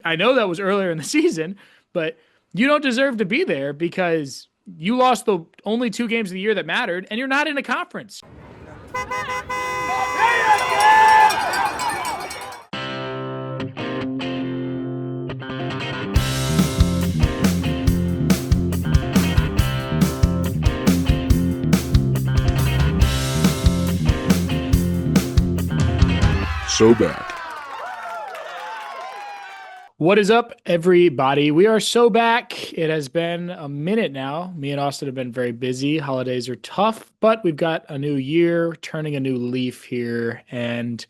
I know that was earlier in the season, but you don't deserve to be there because you lost the only two games of the year that mattered, and you're not in a conference. So back. What is up, everybody? We are so back. It has been a minute now. Me and Austin have been very busy. Holidays are tough, but we've got a new year, turning a new leaf here, and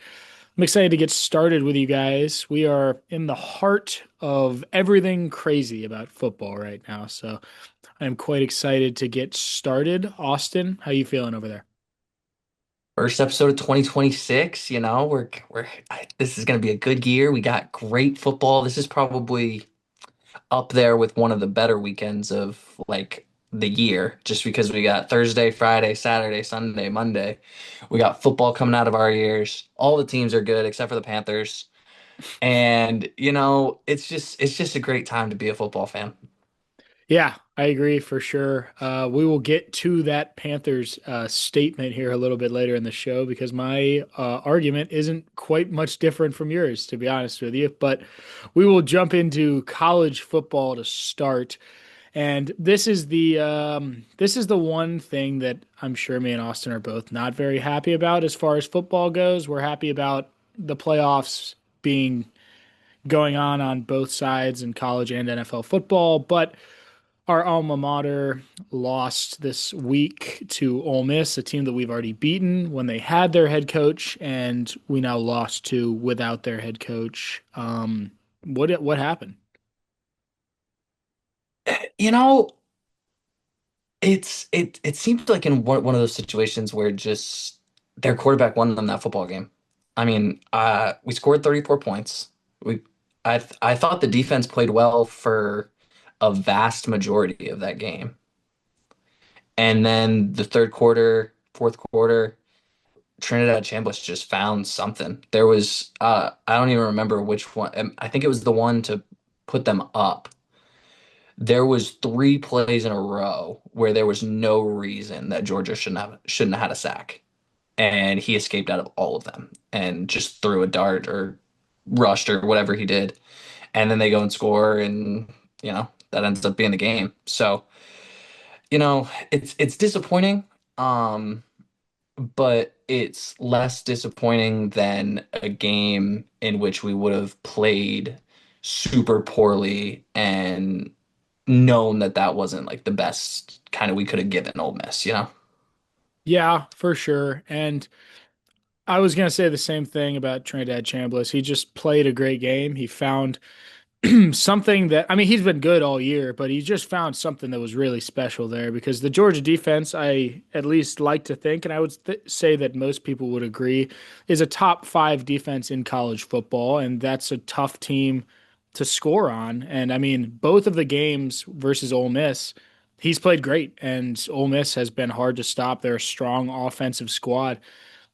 I'm excited to get started with you guys. We are in the heart of everything crazy about football right now, so I'm quite excited to get started. Austin, how you feeling over there? First episode of 2026, this is going to be a good year. We got great football. This is probably up there with one of the better weekends of like the year, just because we got Thursday, Friday, Saturday, Sunday, Monday. We got football coming out of our ears. All the teams are good except for the Panthers. And it's just a great time to be a football fan. Yeah, I agree for sure. We will get to that Panthers statement here a little bit later in the show because my argument isn't quite much different from yours, to be honest with you. But we will jump into college football to start, and this is the one thing that I'm sure me and Austin are both not very happy about as far as football goes. We're happy about the playoffs being going on both sides in college and NFL football, but our alma mater lost this week to Ole Miss, a team that we've already beaten when they had their head coach, and we now lost to without their head coach. What happened? You know, it seemed like in one of those situations where just their quarterback won them that football game. I mean, we scored 34 points. I thought the defense played well for a vast majority of that game. And then the third quarter, fourth quarter, Trinidad Chambliss just found something. There was I don't even remember which one. I think it was the one to put them up. There was three plays in a row where there was no reason that Georgia shouldn't have had a sack, and he escaped out of all of them and just threw a dart or rushed or whatever he did, and then they go and score, and that ends up being the game. So it's disappointing, but it's less disappointing than a game in which we would have played super poorly and known that that wasn't like the best kind of we could have given Ole Miss, you know? Yeah, for sure. And I was gonna say the same thing about Trinidad Chambliss. He just played a great game. He found something that I mean he's been good all year, but he just found something that was really special there because the Georgia defense, I at least like to think, and I would say that most people would agree, is a top five defense in college football, and that's a tough team to score on. And I mean, both of the games versus Ole Miss, he's played great, and Ole Miss has been hard to stop. They're a strong offensive squad.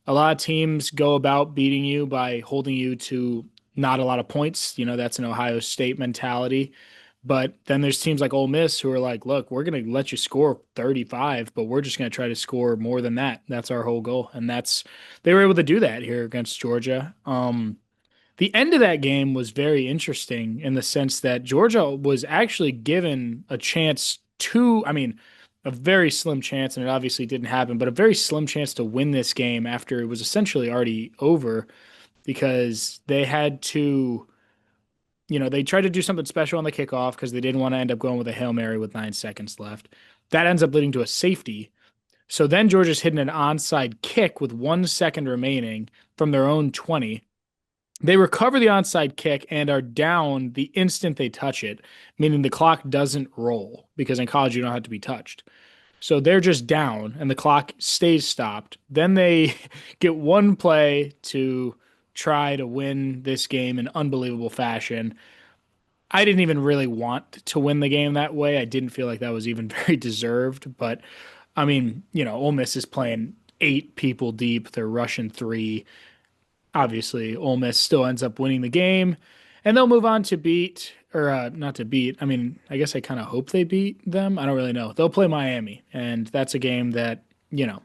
A lot of teams go about beating you by holding you to not a lot of points. You know, that's an Ohio State mentality. But then there's teams like Ole Miss who are like, look, we're going to let you score 35, but we're just going to try to score more than that. That's our whole goal. And they were able to do that here against Georgia. The end of that game was very interesting in the sense that Georgia was actually given a chance to, I mean, a very slim chance, and it obviously didn't happen, but a very slim chance to win this game after it was essentially already over because they had to, they tried to do something special on the kickoff because they didn't want to end up going with a Hail Mary with 9 seconds left. That ends up leading to a safety. So then Georgia's hitting an onside kick with 1 second remaining from their own 20. They recover the onside kick and are down the instant they touch it, meaning the clock doesn't roll because in college you don't have to be touched. So they're just down and the clock stays stopped. Then they get one play to try to win this game in unbelievable fashion. I didn't even really want to win the game that way. I didn't feel like that was even very deserved. But I mean, Ole Miss is playing eight people deep. They're rushing three. Obviously, Ole Miss still ends up winning the game. And they'll move on to beat, or not to beat. I mean, I guess I kind of hope they beat them. I don't really know. They'll play Miami, and that's a game that, you know,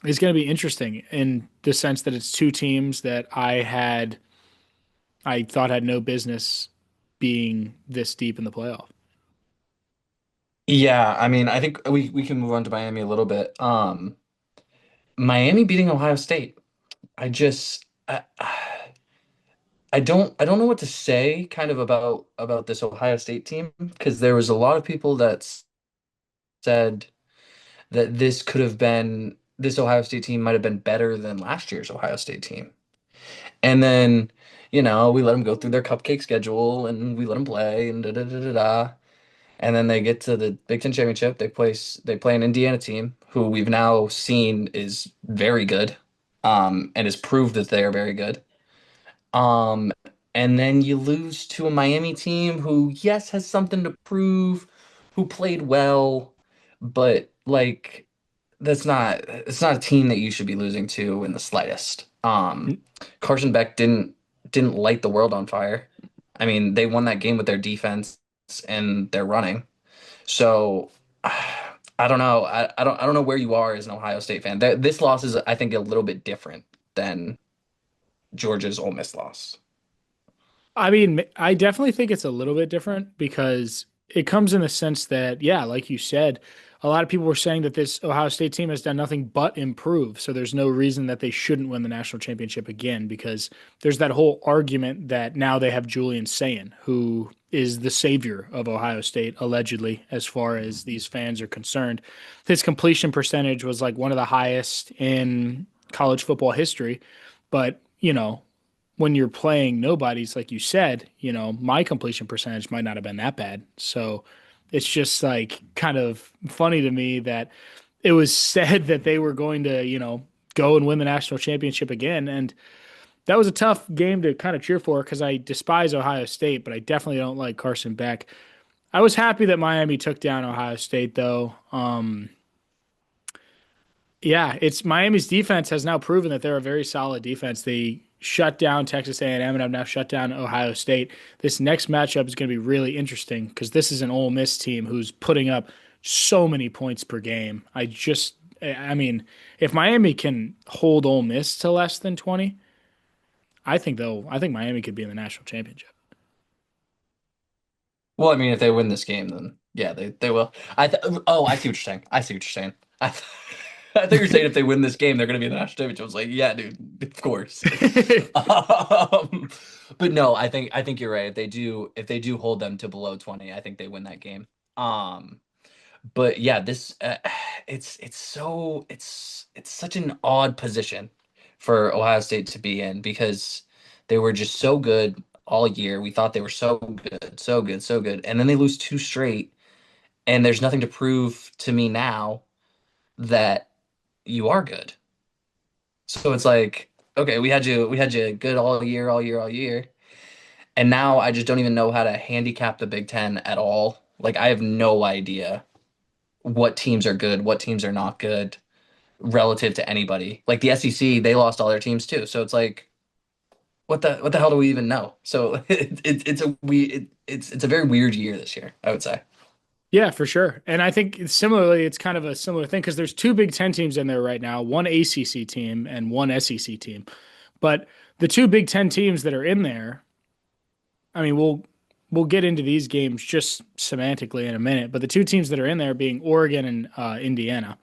is going to be interesting in the sense that it's two teams that I thought had no business being this deep in the playoff. Yeah, I mean, I think we can move on to Miami a little bit. Miami beating Ohio State. I just I don't know what to say kind of about this Ohio State team because there was a lot of people that said that this Ohio State team might have been better than last year's Ohio State team. And then, we let them go through their cupcake schedule and we let them play and da da da da da. And then they get to the Big Ten championship. They play an Indiana team who we've now seen is very good, and has proved that they are very good. Um, and then you lose to a Miami team who, yes, has something to prove, who played well, but like it's not a team that you should be losing to in the slightest. Carson Beck didn't light the world on fire. I mean, they won that game with their defense and their running. So I don't know. I don't know where you are as an Ohio State fan. This loss is, I think, a little bit different than Georgia's Ole Miss loss. I mean, I definitely think it's a little bit different because it comes in the sense that, yeah, like you said, a lot of people were saying that this Ohio State team has done nothing but improve. So there's no reason that they shouldn't win the national championship again because there's that whole argument that now they have Julian Sayin, who is the savior of Ohio State, allegedly, as far as these fans are concerned. His completion percentage was like one of the highest in college football history. But, when you're playing nobodies, like you said, my completion percentage might not have been that bad. So it's just like kind of funny to me that it was said that they were going to, go and win the national championship again. And that was a tough game to kind of cheer for because I despise Ohio State, but I definitely don't like Carson Beck. I was happy that Miami took down Ohio State, though. Yeah, it's Miami's defense has now proven that they're a very solid defense. They shut down Texas A&M and have now shut down Ohio State. This next matchup is going to be really interesting because this is an Ole Miss team who's putting up so many points per game. I mean, if Miami can hold Ole Miss to less than 20, I think Miami could be in the national championship. Well, I mean, if they win this game, then yeah, they will. I see what you're saying. I see what you're saying. I thought you were saying if they win this game, they're going to be in the national championship. I was like, yeah, dude, of course. Um, but no, I think you're right. If they do hold them to below 20, I think they win that game. Um, but yeah, this it's such an odd position for Ohio State to be in because they were just so good all year. We thought they were so good, so good, so good, and then they lose two straight, and there's nothing to prove to me now that you are good. So it's like, okay, we had you good all year, all year, all year, and now I just don't even know how to handicap the Big Ten at all. Like I have no idea what teams are good, what teams are not good relative to anybody. Like the SEC, they lost all their teams too. So it's like, what the hell do we even know? So it's a very weird year this year, I would say. Yeah, for sure. And I think similarly, it's kind of a similar thing because there's two Big Ten teams in there right now, one ACC team and one SEC team. But the two Big Ten teams that are in there, I mean, we'll get into these games just semantically in a minute. But the two teams that are in there being Oregon and Indiana.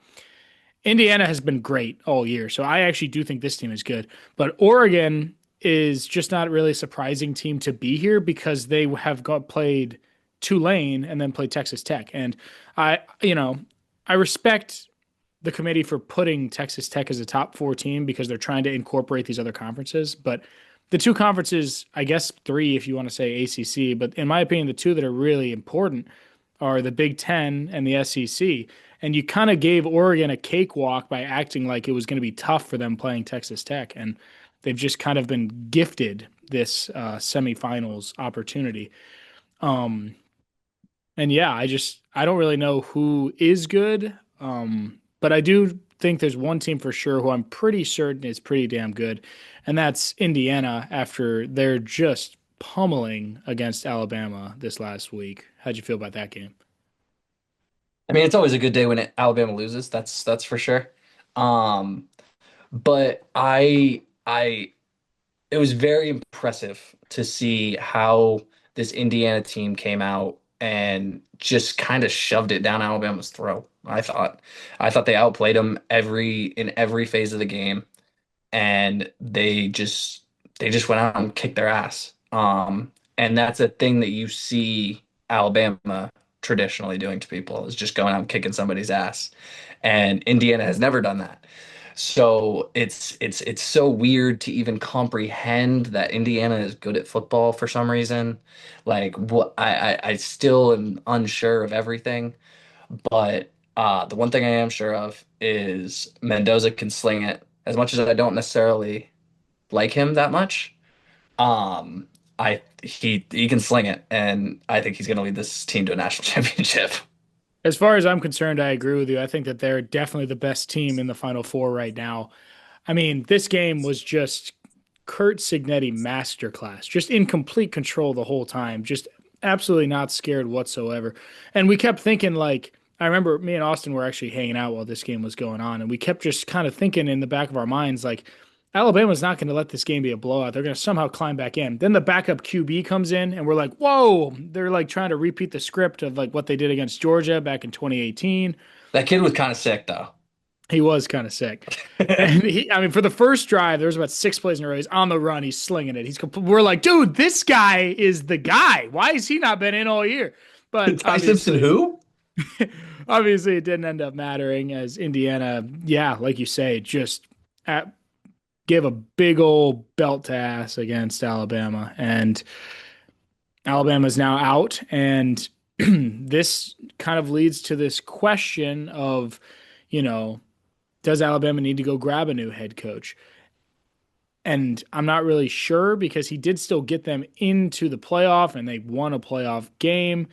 Indiana has been great all year, so I actually do think this team is good. But Oregon is just not really a surprising team to be here because they have played Tulane and then played Texas Tech, and I respect the committee for putting Texas Tech as a top four team because they're trying to incorporate these other conferences. But the two conferences, I guess three if you want to say ACC, but in my opinion, the two that are really important are the Big Ten and the SEC. And you kind of gave Oregon a cakewalk by acting like it was going to be tough for them playing Texas Tech. And they've just kind of been gifted this semifinals opportunity. Um, and yeah, I don't really know who is good. But I do think there's one team for sure who I'm pretty certain is pretty damn good, and that's Indiana after their just pummeling against Alabama this last week. How'd you feel about that game? I mean, it's always a good day when Alabama loses. That's for sure. Um, but it was very impressive to see how this Indiana team came out and just kind of shoved it down Alabama's throat. I thought they outplayed them in every phase of the game, and they just went out and kicked their ass. And that's a thing that you see Alabama traditionally doing to people is just going out and kicking somebody's ass. And Indiana has never done that. So it's so weird to even comprehend that Indiana is good at football for some reason. Like what I still am unsure of everything, but the one thing I am sure of is Mendoza can sling it. As much as I don't necessarily like him that much, he can sling it, and I think he's going to lead this team to a national championship. As far as I'm concerned, I agree with you. I think that they're definitely the best team in the Final Four right now. I mean, this game was just Kurt Signetti masterclass, just in complete control the whole time, just absolutely not scared whatsoever. And we kept thinking, like, I remember me and Austin were actually hanging out while this game was going on, and we kept just kind of thinking in the back of our minds, like, Alabama's not going to let this game be a blowout. They're going to somehow climb back in. Then the backup QB comes in, and we're like, whoa, they're like trying to repeat the script of like what they did against Georgia back in 2018. That kid was kind of sick though. He was kind of sick. And I mean, for the first drive, there was about 6 plays in a row. He's on the run. He's slinging it. We're like, dude, this guy is the guy. Why has he not been in all year? But Ty Simpson, who? obviously, it didn't end up mattering as Indiana, yeah, like you say, just at, give a big old belt to ass against Alabama. And Alabama's now out. And this kind of leads to this question of, you know, does Alabama need to go grab a new head coach? And I'm not really sure because he did still get them into the playoff and they won a playoff game.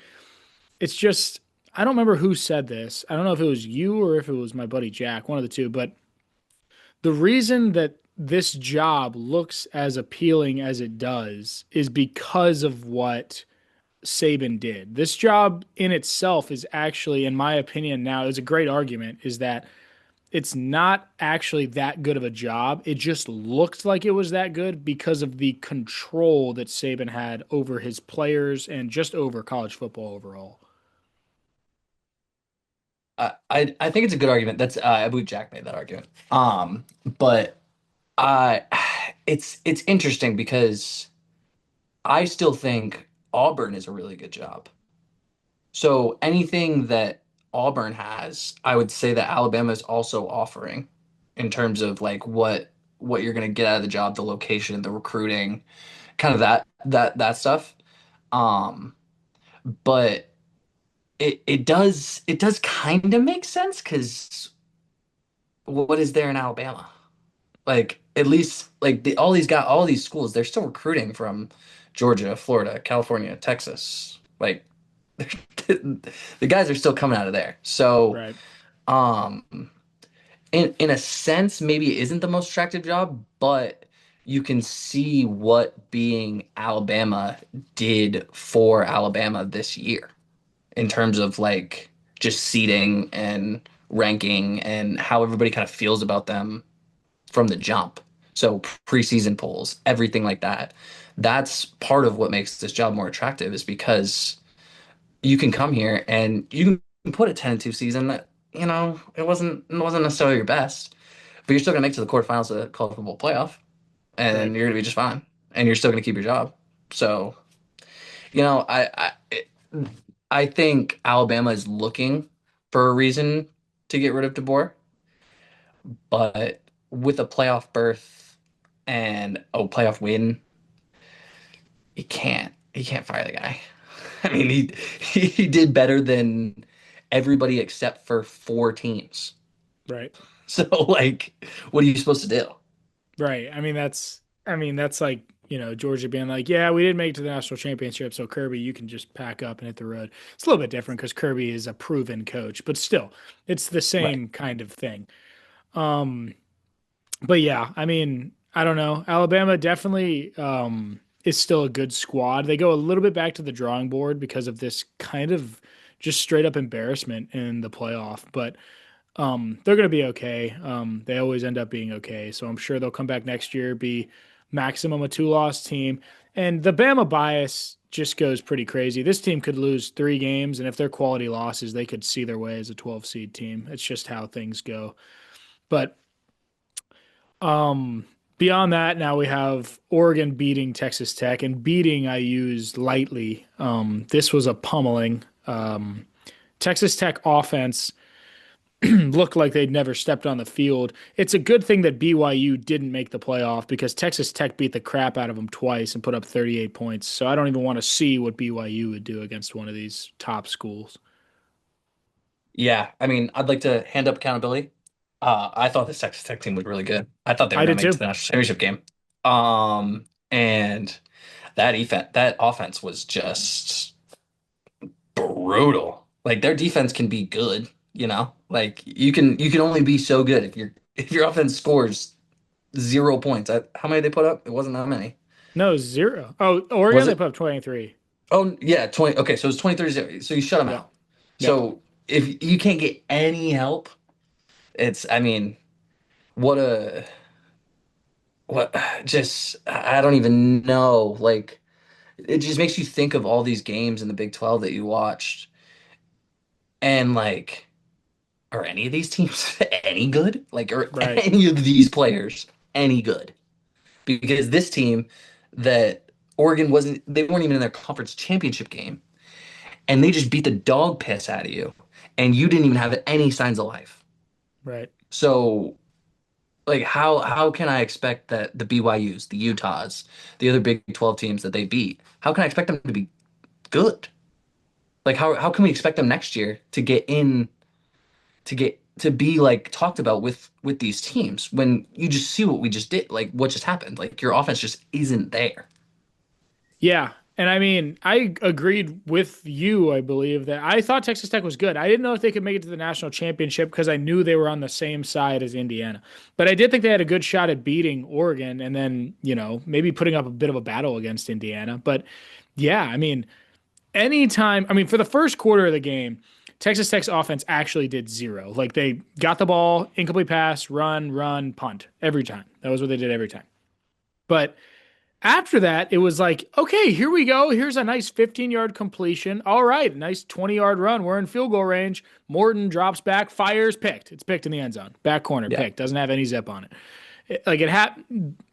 It's just, I don't remember who said this. I don't know if it was you or if it was my buddy Jack, one of the two. But the reason that this job looks as appealing as it does is because of what Saban did. This job in itself is actually, in my opinion, now is a great argument, is that it's not actually that good of a job. It just looked like it was that good because of the control that Saban had over his players and just over college football overall. I think it's a good argument. That's I believe Jack made that argument. But I it's interesting because I still think Auburn is a really good job. So anything that Auburn has, I would say that Alabama is also offering in terms of like what you're going to get out of the job, the location, the recruiting, kind of that stuff. Um, but it does kind of make sense because what is there in Alabama? Like at least like all these schools, they're still recruiting from Georgia, Florida, California, Texas. Like the guys are still coming out of there. So Right. um in a sense, maybe it isn't the most attractive job, but you can see what being Alabama did for Alabama this year in terms of like just seating and ranking and how everybody kind of feels about them from the jump. So preseason polls, everything like that. That's part of what makes this job more attractive is because you can come here and you can put a 10-2 season that, it wasn't necessarily your best, but you're still gonna make it to the quarterfinals of the college football playoff Right. and you're gonna be just fine. And you're still gonna keep your job. So, you know, I think Alabama is looking for a reason to get rid of DeBoer, but with a playoff berth and a playoff win, he can't fire the guy. I mean, he did better than everybody except for four teams. Right. So like, what are you supposed to do? Right. I mean, that's like, Georgia being like, yeah, we didn't make it to the national championship, so Kirby, you can just pack up and hit the road. It's a little bit different because Kirby is a proven coach, but still, it's the Right. same kind of thing. Um, but yeah, I mean, I don't know. Alabama definitely is still a good squad. They go a little bit back to the drawing board because of this kind of just straight up embarrassment in the playoff, but they're going to be okay. They always end up being okay. So I'm sure they'll come back next year, be maximum a two-loss team. And the Bama bias just goes pretty crazy. This team could lose 3 games, and if they're quality losses, they could see their way as a 12 seed team. It's just how things go. But um, beyond that, now we have Oregon beating Texas Tech, and beating I use lightly. This was a pummeling. Texas Tech offense looked like they'd never stepped on the field. It's a good thing that BYU didn't make the playoff because Texas Tech beat the crap out of them twice and put up 38 points. So I don't even want to see what BYU would do against one of these top schools. Yeah, I mean, I'd like to hand up accountability. I thought this Texas Tech team was really good. I thought they were I going did to make it to too. the national championship game. And that offense was just brutal. Like their defense can be good, you know? Like you can only be so good if your offense scores 0 points. How many they put up? It wasn't that many. No, zero. Oh, Was Oregon, they it? put up 23. Oh, yeah, 20. Okay, so it's 23-0. So you shut them Yep. out. Yep. So if you can't get any help, I mean, what a what just I don't even know. Like it just makes you think of all these games in the Big 12 that you watched and like are any of these teams any good? Like are Right. any of these players any good? Because this team that Oregon wasn't they weren't even in their conference championship game and they just beat the dog piss out of you and you didn't even have any signs of life. Right. So like how can I expect that the BYUs, the Utahs, the other Big 12 teams that they beat, how can I expect them to be good? Like how can we expect them next year to get to be like talked about with these teams when you just see what we just did, like what just happened? Like your offense just isn't there. Yeah. And I mean, I agreed with you, I believe, that I thought Texas Tech was good. I didn't know if they could make it to the national championship because I knew they were on the same side as Indiana. But I did think they had a good shot at beating Oregon and then, maybe putting up a bit of a battle against Indiana. But yeah, I mean, for the first quarter of the game, Texas Tech's offense actually did zero. Like they got the ball, incomplete pass, run, punt every time. That was what they did every time. But after that, it was like, okay, here we go. Here's a nice 15-yard completion. All right, nice 20-yard run. We're in field goal range. Morton drops back, fires, picked. It's picked in the end zone. Back corner, Yeah. picked. Doesn't have any zip on it. Like it had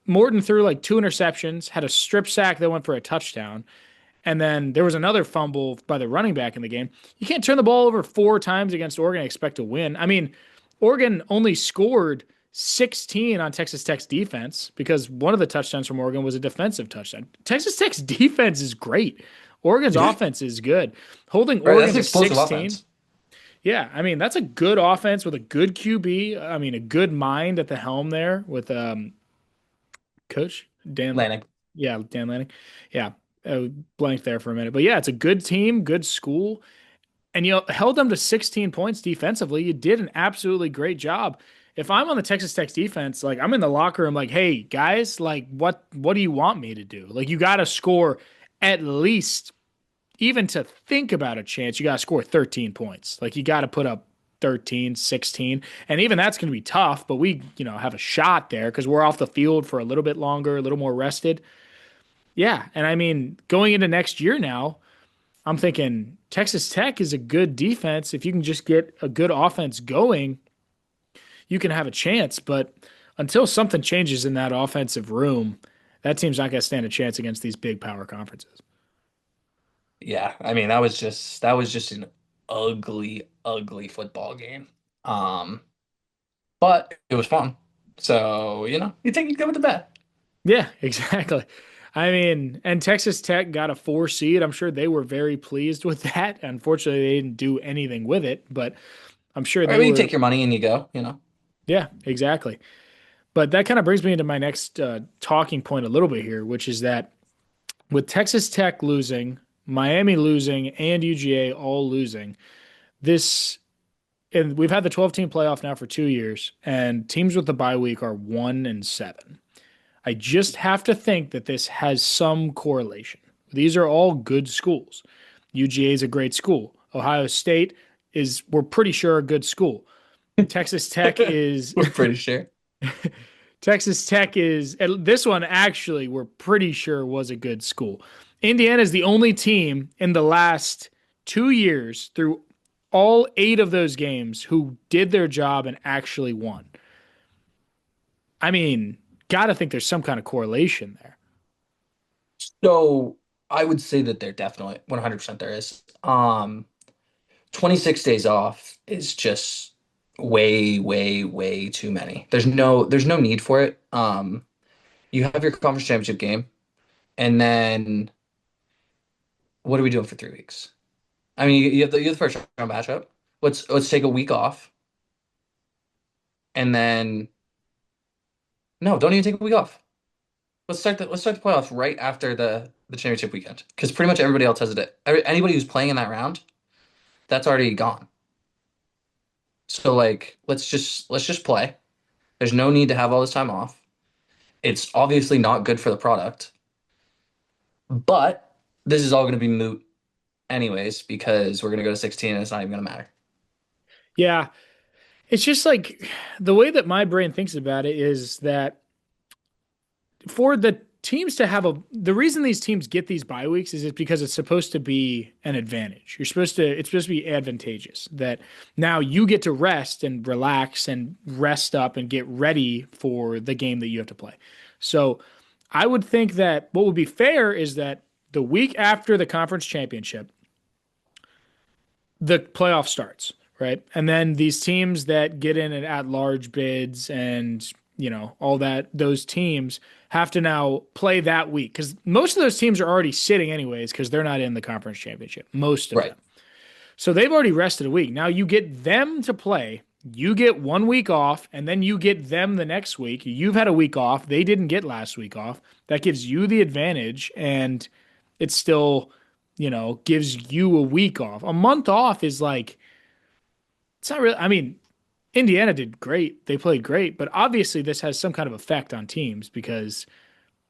Morton threw like 2 interceptions, had a strip sack that went for a touchdown. And then there was another fumble by the running back in the game. You can't turn the ball over 4 times against Oregon and expect to win. I mean, Oregon only scored 16 on Texas Tech's defense because one of the touchdowns from Oregon was a defensive touchdown. Texas Tech's defense is great. Oregon's offense is good. Holding Right, that's Oregon an to explosive 16, offense. yeah, I mean, that's a good offense with a good QB. I mean, a good mind at the helm there with Coach Dan. Landing. Yeah, Dan Lanning. Yeah, blanked there for a minute, but yeah, it's a good team, good school, and you held them to 16 points defensively. You did an absolutely great job. If I'm on the Texas Tech defense, like I'm in the locker room, like, hey guys, like what do you want me to do? Like you got to score at least, even to think about a chance, you got to score 13 points. Like you got to put up 13, 16. And even that's going to be tough, but we, have a shot there because we're off the field for a little bit longer, a little more rested. Yeah. And I mean, going into next year now, I'm thinking Texas Tech is a good defense. If you can just get a good offense going, you can have a chance. But until something changes in that offensive room, that team's not going to stand a chance against these big power conferences. Yeah, I mean that was just an ugly, ugly football game. Um, but it was fun. So, you think you go with the bet. Yeah, exactly. I mean, and Texas Tech got a 4 seed. I'm sure they were very pleased with that. Unfortunately, they didn't do anything with it, but I'm sure I they mean, you were. take your money and you go. Yeah, exactly. But that kind of brings me into my next talking point a little bit here, which is that with Texas Tech losing, Miami losing, and UGA all losing, this and we've had the 12-team playoff now for 2 years, and teams with the bye week are 1-7. I just have to think that this has some correlation. These are all good schools. UGA is a great school. Ohio State is, we're pretty sure, a good school. Texas Tech is We're pretty sure. Texas Tech is this one actually we're pretty sure was a good school. Indiana is the only team in the last 2 years through all 8 of those games who did their job and actually won. I mean, gotta think there's some kind of correlation there. So I would say that there definitely 100% there is. 26 days off is just way, way, way too many. There's no need for it. You have your conference championship game, and then what are we doing for 3 weeks? I mean, you have the first round matchup. Let's take a week off, and then no, don't even take a week off. Let's start the playoffs right after the championship weekend because pretty much everybody else has it. Anybody who's playing in that round, that's already gone. So like, let's just play. There's no need to have all this time off. It's obviously not good for the product, but this is all going to be moot anyways because we're going to go to 16 and it's not even going to matter. Yeah, it's just like the way that my brain thinks about it is that for the teams to have the reason these teams get these bye weeks is because it's supposed to be an advantage. It's supposed to be advantageous that now you get to rest and relax and rest up and get ready for the game that you have to play. So I would think that what would be fair is that the week after the conference championship, the playoff starts, right? And then these teams that get in and at large bids and, all that, those teams have to now play that week because most of those teams are already sitting anyways because they're not in the conference championship, most of Right. them. So they've already rested a week. Now you get them to play. You get 1 week off, and then you get them the next week. You've had a week off. They didn't get last week off. That gives you the advantage, and it still, gives you a week off. A month off is like, it's not really, I mean, Indiana did great. They played great, but obviously this has some kind of effect on teams because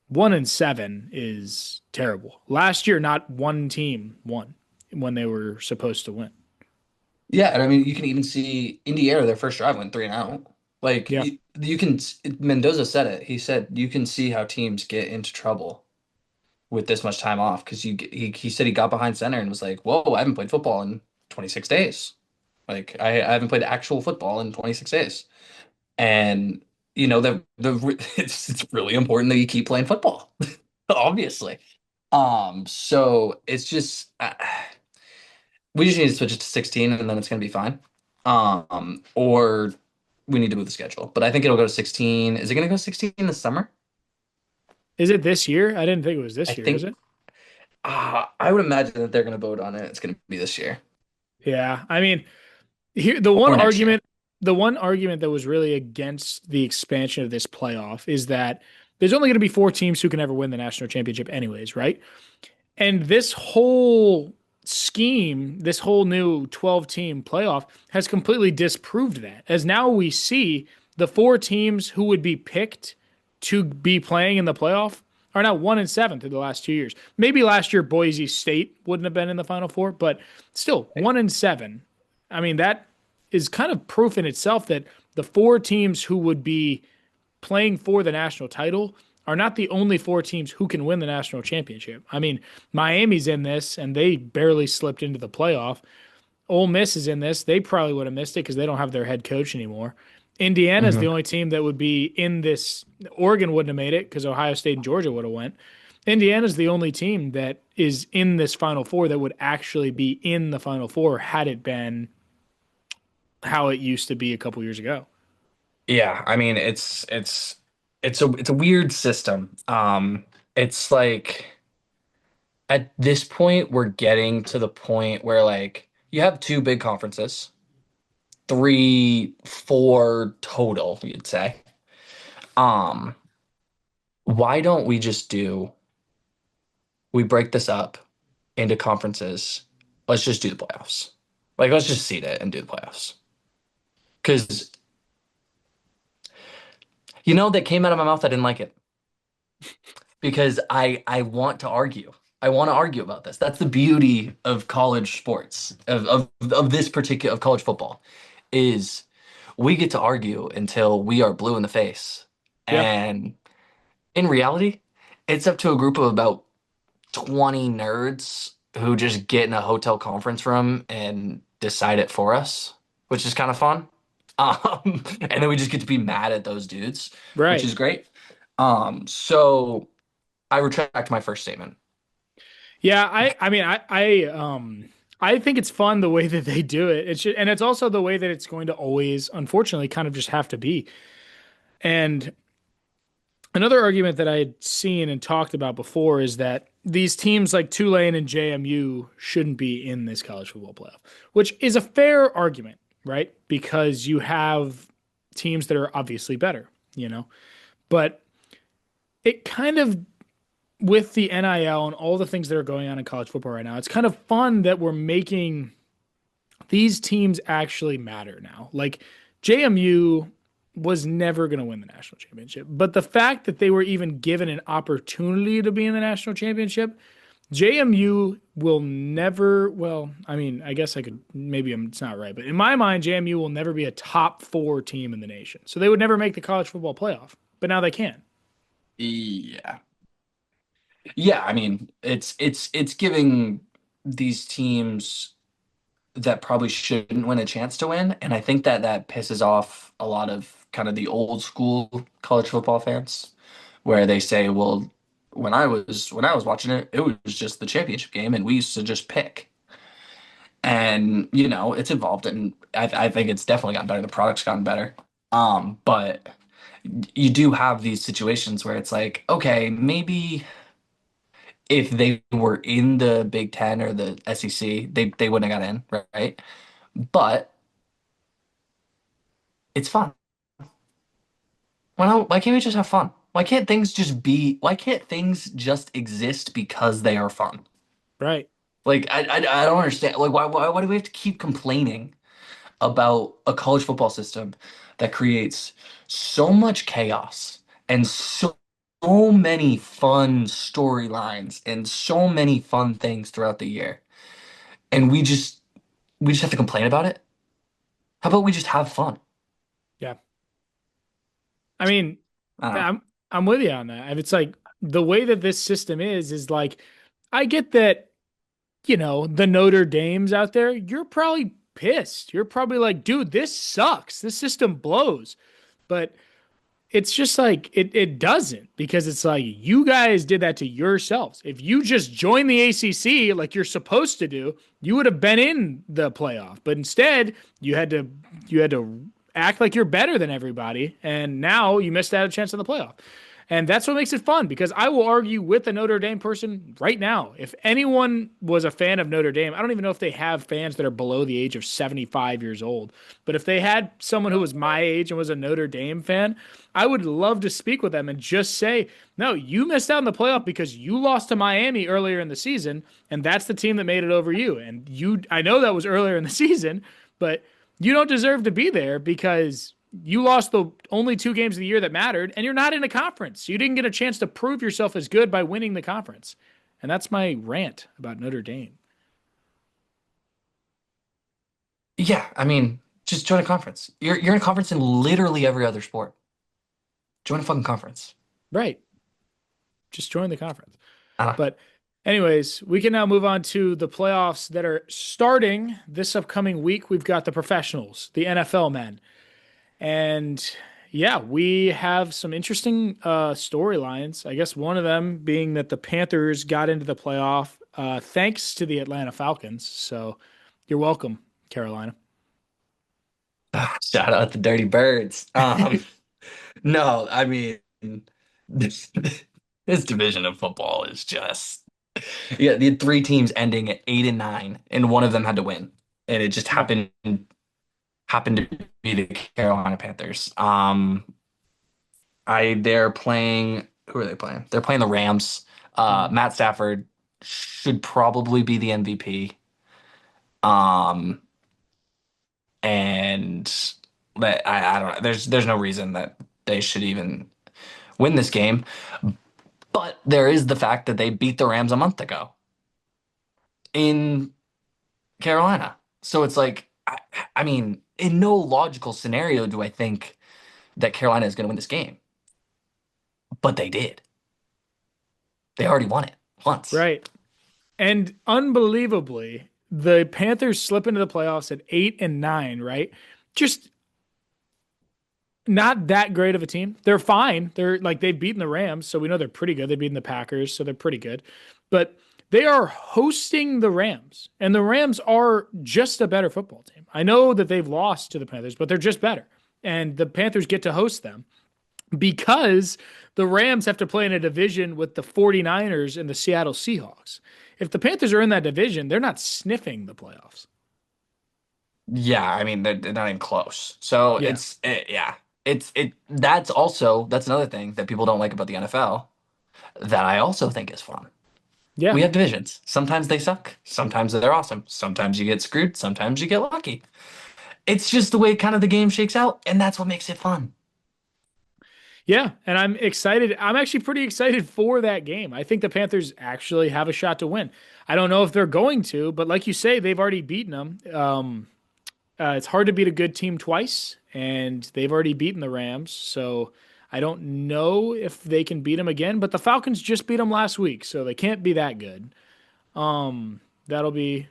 1-7 is terrible. Last year, not one team won when they were supposed to win. Yeah, and I mean, you can even see Indiana, their first drive went 3-and-out. Like Yeah. you can, Mendoza said it. He said you can see how teams get into trouble with this much time off because he said he got behind center and was like, "Whoa, I haven't played football in 26 days. Like I haven't played actual football in 26 days." And it's really important that you keep playing football, obviously. So it's just we just need to switch it to 16 and then it's gonna be fine. Or we need to move the schedule. But I think it'll go to 16. Is it gonna go 16 this summer? Is it this year? I didn't think it was I this year, is think it? I would imagine that they're gonna vote on it. It's gonna be this year Yeah. I mean, here the one or next year. argument, the one argument that was really against the expansion of this playoff is that there's only going to be 4 teams who can ever win the national championship anyways, right? And this whole scheme, this whole new 12 team playoff has completely disproved that. As now we see the 4 teams who would be picked to be playing in the playoff are now 1-7 through the last 2 years. Maybe last year Boise State wouldn't have been in the Final Four, but still 1-7. I mean, that is kind of proof in itself that the 4 teams who would be playing for the national title are not the only 4 teams who can win the national championship. I mean, Miami's in this and they barely slipped into the playoff. Ole Miss is in this. They probably would have missed it because they don't have their head coach anymore. Indiana's the Mhm. only team that would be in this. Oregon wouldn't have made it because Ohio State and Georgia would have went. Indiana's the only team that is in this Final Four that would actually be in the Final Four had it been how it used to be a couple years ago. Yeah, I mean it's a weird system. It's like at this point we're getting to the point where like you have two big conferences, three, four total, you'd say. Um, why don't we just do we break this up into conferences? Let's just do the playoffs. Like let's just seed it and do the playoffs. Because that came out of my mouth, I didn't like it. because I want to argue. I want to argue about this. That's the beauty of college sports, of this particular of college football, is we get to argue until we are blue in the face. Yeah. And in reality, it's up to a group of about 20 nerds who just get in a hotel conference room and decide it for us, which is kind of fun. And then we just get to be mad at those dudes, which Right. is great. So I retract my first statement. Yeah, I mean I think it's fun the way that they do it. And it's also the way that it's going to always unfortunately kind of just have to be. And another argument that I had seen and talked about before is that these teams like Tulane and JMU shouldn't be in this college football playoff, which is a fair argument, right? Because you have teams that are obviously better, you know. But it kind of with the NIL and all the things that are going on in college football right now, it's kind of fun that we're making these teams actually matter now. Like JMU was never going to win the national championship, but the fact that they were even given an opportunity to be in the national championship, JMU will never, well, I mean, I guess I could, it's not right, but in my mind, JMU will never be a top four team in the nation. So they would never make the college football playoff, but now they can. Yeah. Yeah, I mean, it's giving these teams that probably shouldn't win a chance to win, and I think that that pisses off a lot of kind of the old school college football fans, where they say, "Well, when I was watching it, it was just the championship game, and we used to just pick." And it's evolved, and I think it's definitely gotten better. The product's gotten better. But you do have these situations where it's like, okay, maybe if they were in the Big Ten or the SEC, they wouldn't have got in, right? But it's fun. Why can't we just have fun? Why can't things just exist because they are fun? Right. Like I don't understand. Like why do we have to keep complaining about a college football system that creates so much chaos and so many fun storylines and so many fun things throughout the year, and we just have to complain about it? How about we just have fun? Yeah. I mean, I don't know. I'm with you on that. And it's like the way that this system is like I get that, the Notre Dames out there, you're probably pissed. You're probably like, dude, this sucks. This system blows. But it's just like it doesn't because it's like you guys did that to yourselves. If you just joined the ACC like you're supposed to do, you would have been in the playoff. But instead, you had to act like you're better than everybody, and now you missed out a chance in the playoff. And that's what makes it fun because I will argue with a Notre Dame person right now. If anyone was a fan of Notre Dame, I don't even know if they have fans that are below the age of 75 years old. But if they had someone who was my age and was a Notre Dame fan, I would love to speak with them and just say, no, you missed out in the playoff because you lost to Miami earlier in the season, and that's the team that made it over you. And I know that was earlier in the season, but you don't deserve to be there because you lost the only two games of the year that mattered, and you're not in a conference. You didn't get a chance to prove yourself as good by winning the conference. And that's my rant about Notre Dame. Yeah, I mean, just join a conference. You're in a conference in literally every other sport. Join a fucking conference. Right. Just join the conference. I don't. But, anyways, we can now move on to the playoffs that are starting this upcoming week. We've got the professionals, the NFL men. And yeah, we have some interesting storylines. I guess one of them being that the Panthers got into the playoff thanks to the Atlanta Falcons. So you're welcome, Carolina. Shout out the Dirty Birds. No, I mean, this, this division of football is just, yeah, the three teams ending at 8-9, and one of them had to win, and it just Yeah. happened to be the Carolina Panthers. They're playing. Who are they playing? They're playing the Rams. Mhm. Matt Stafford should probably be the MVP. Um, and I don't know. There's no reason that they should even win this game. But there is the fact that they beat the Rams a month ago in Carolina. So it's like, I mean, in no logical scenario do I think that Carolina is going to win this game, but they did. They already won it once. Right. And unbelievably, the Panthers slip into the playoffs at 8-9, right? Just not that great of a team. They're fine. They're like they've beaten the Rams, so we know they're pretty good. They've beaten the Packers, so they're pretty good. But they are hosting the Rams, and the Rams are just a better football team. I know that they've lost to the Panthers, but they're just better. And the Panthers get to host them because the Rams have to play in a division with the 49ers and the Seattle Seahawks. If the Panthers are in that division, they're not sniffing the playoffs. Yeah, I mean they're not even close. So Yeah. yeah, that's another thing that people don't like about the NFL that I also think is fun. Yeah. We have divisions. Sometimes they suck. Sometimes they're awesome. Sometimes you get screwed. Sometimes you get lucky. It's just the way kind of the game shakes out, and that's what makes it fun. Yeah, and I'm excited. I'm actually pretty excited for that game. I think the Panthers actually have a shot to win. I don't know if they're going to, but like you say, they've already beaten them. It's hard to beat a good team twice, and they've already beaten the Rams. So I don't know if they can beat them again. But the Falcons just beat them last week, so they can't be that good. That'll be,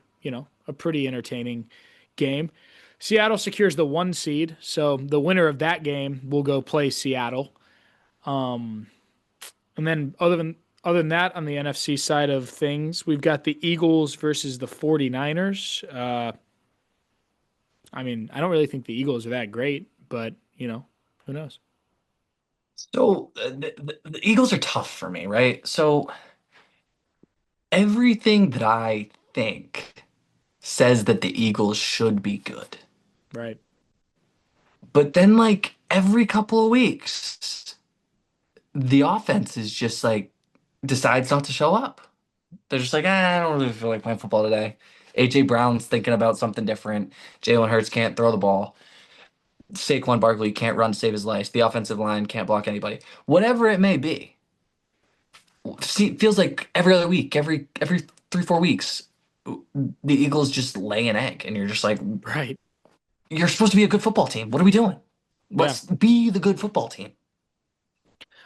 a pretty entertaining game. Seattle secures the 1 seed, so the winner of that game will go play Seattle. And then other than that, on the NFC side of things, we've got the Eagles versus the 49ers. I mean, I don't really think the Eagles are that great, but who knows? So the Eagles are tough for me, right? So everything that I think says that the Eagles should be good. Right. But then, like, every couple of weeks, the offense is just like decides not to show up. They're just like, I don't really feel like playing football today. AJ Brown's thinking about something different. Jalen Hurts can't throw the ball. Saquon Barkley can't run to save his life. The offensive line can't block anybody. Whatever it may be. See, feels like every other week, every 3, 4 weeks, the Eagles just lay an egg, and you're just like, Right. you're supposed to be a good football team. What are we doing? Yeah. Let's be the good football team.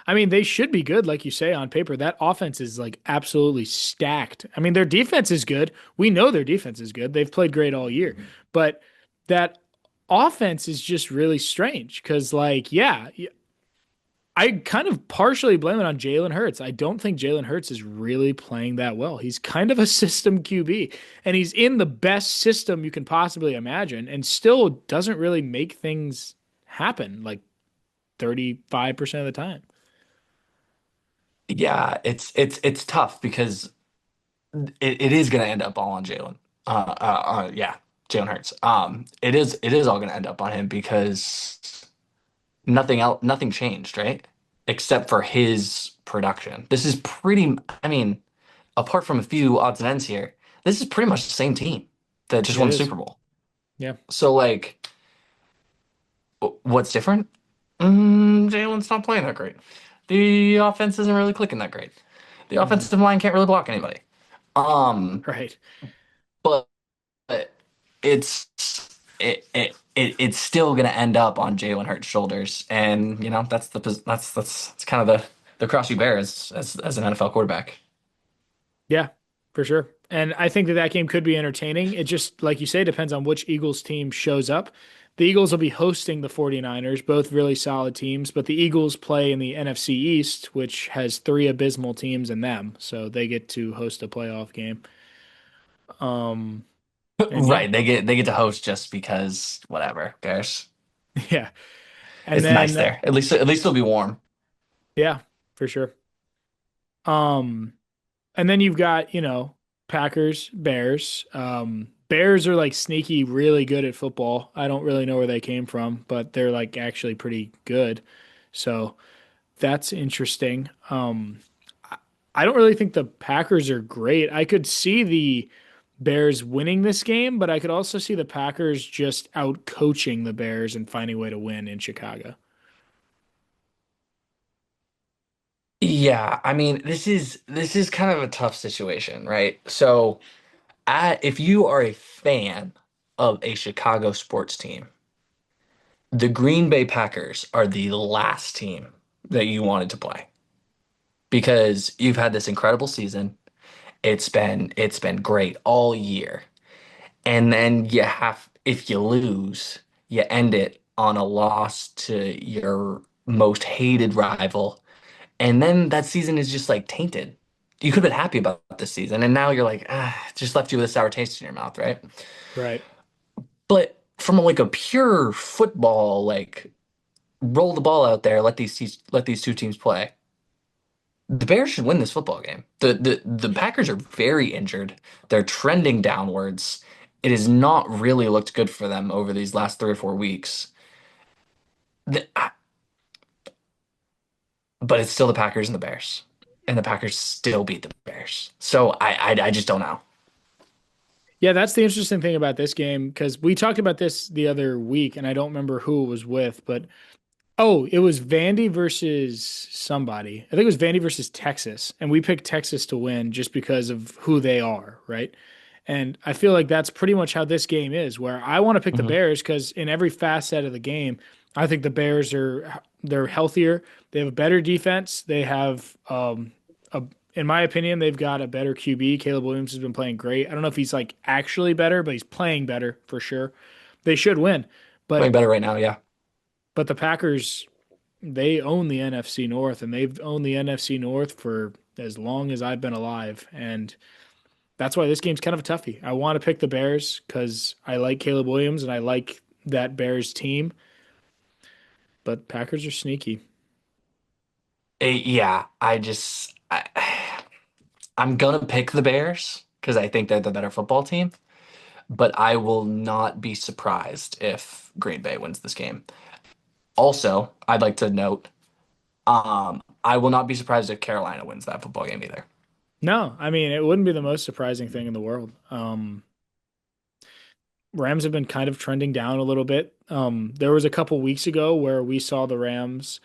I mean, they should be good, like you say, on paper. That offense is like absolutely stacked. I mean, their defense is good. We know their defense is good. They've played great all year. But that offense is just really strange because, like, yeah, I kind of partially blame it on Jalen Hurts. I don't think Jalen Hurts is really playing that well. He's kind of a system QB, and he's in the best system you can possibly imagine, and still doesn't really make things happen like 35% of the time. Yeah, it's tough because it is going to end up all on Jalen. Yeah, Jalen Hurts. It is all going to end up on him because nothing changed, right? Except for his production. This is pretty. I mean, apart from a few odds and ends here, this is pretty much the same team that just It won the is. Super Bowl. Yeah. So like, what's different? Jalen's not playing that great. The offense isn't really clicking that great. The Hmm. offensive line can't really block anybody. Um, Right. but it's it's still gonna end up on Jalen Hurts' shoulders, and that's kind of the cross you bear as an NFL quarterback. Yeah, for sure. And I think that that game could be entertaining. It just, like you say, depends on which Eagles team shows up. The Eagles will be hosting the 49ers, both really solid teams, but the Eagles play in the NFC East, which has three abysmal teams in them. So they get to host a playoff game. Um, and yeah, Right? They get to host just because whatever. Bears. yeah. And It's nice then, there. At least it'll be warm. yeah, for sure. Um, And then you've got, Packers, Bears. Bears are like sneaky, really good at football. I don't really know where they came from, but they're like actually pretty good. So that's interesting. I don't really think the Packers are great. I could see the Bears winning this game, but I could also see the Packers just out coaching the Bears and finding a way to win in Chicago. Yeah, I mean, this is kind of a tough situation, right? So, if you are a fan of a Chicago sports team, the Green Bay Packers are the last team that you wanted to play because you've had this incredible season. It's been great all year. And then if you lose, you end it on a loss to your most hated rival. And then that season is just like tainted. You could have been happy about this season, and now you're like, it just left you with a sour taste in your mouth, right? Right. But from like a pure football, like roll the ball out there, let these two teams play. The Bears should win this football game. The Packers are very injured. They're trending downwards. It has not really looked good for them over these last 3 or 4 weeks. The- but it's still the Packers and the Bears, and the Packers still beat the Bears. So I just don't know. Yeah, that's the interesting thing about this game because we talked about this the other week, and I don't remember who it was with, but oh, it was Vandy versus somebody. I think it was Vandy versus Texas, and we picked Texas to win just because of who they are, right? And I feel like that's pretty much how this game is, where I want to pick the Mhm. Bears because in every facet of the game, I think the Bears are they're healthier. They have a better defense. They have a in my opinion, they've got a better QB. Caleb Williams has been playing great. I don't know if he's like actually better, but he's playing better for sure. They should win. Playing But better right now, yeah. the Packers, they own the NFC North, and they've owned the NFC North for as long as I've been alive. And that's why this game's kind of a toughie. I want to pick the Bears because I like Caleb Williams and I like that Bears team, but Packers are sneaky. Yeah, I'm gonna pick the Bears because I think they're the better football team, but I will not be surprised if Green Bay wins this game. Also, I'd like to note, I will not be surprised if Carolina wins that football game either. No, I mean, it wouldn't be the most surprising thing in the world. Rams have been kind of trending down a little bit. There was a couple weeks ago where we saw the Rams.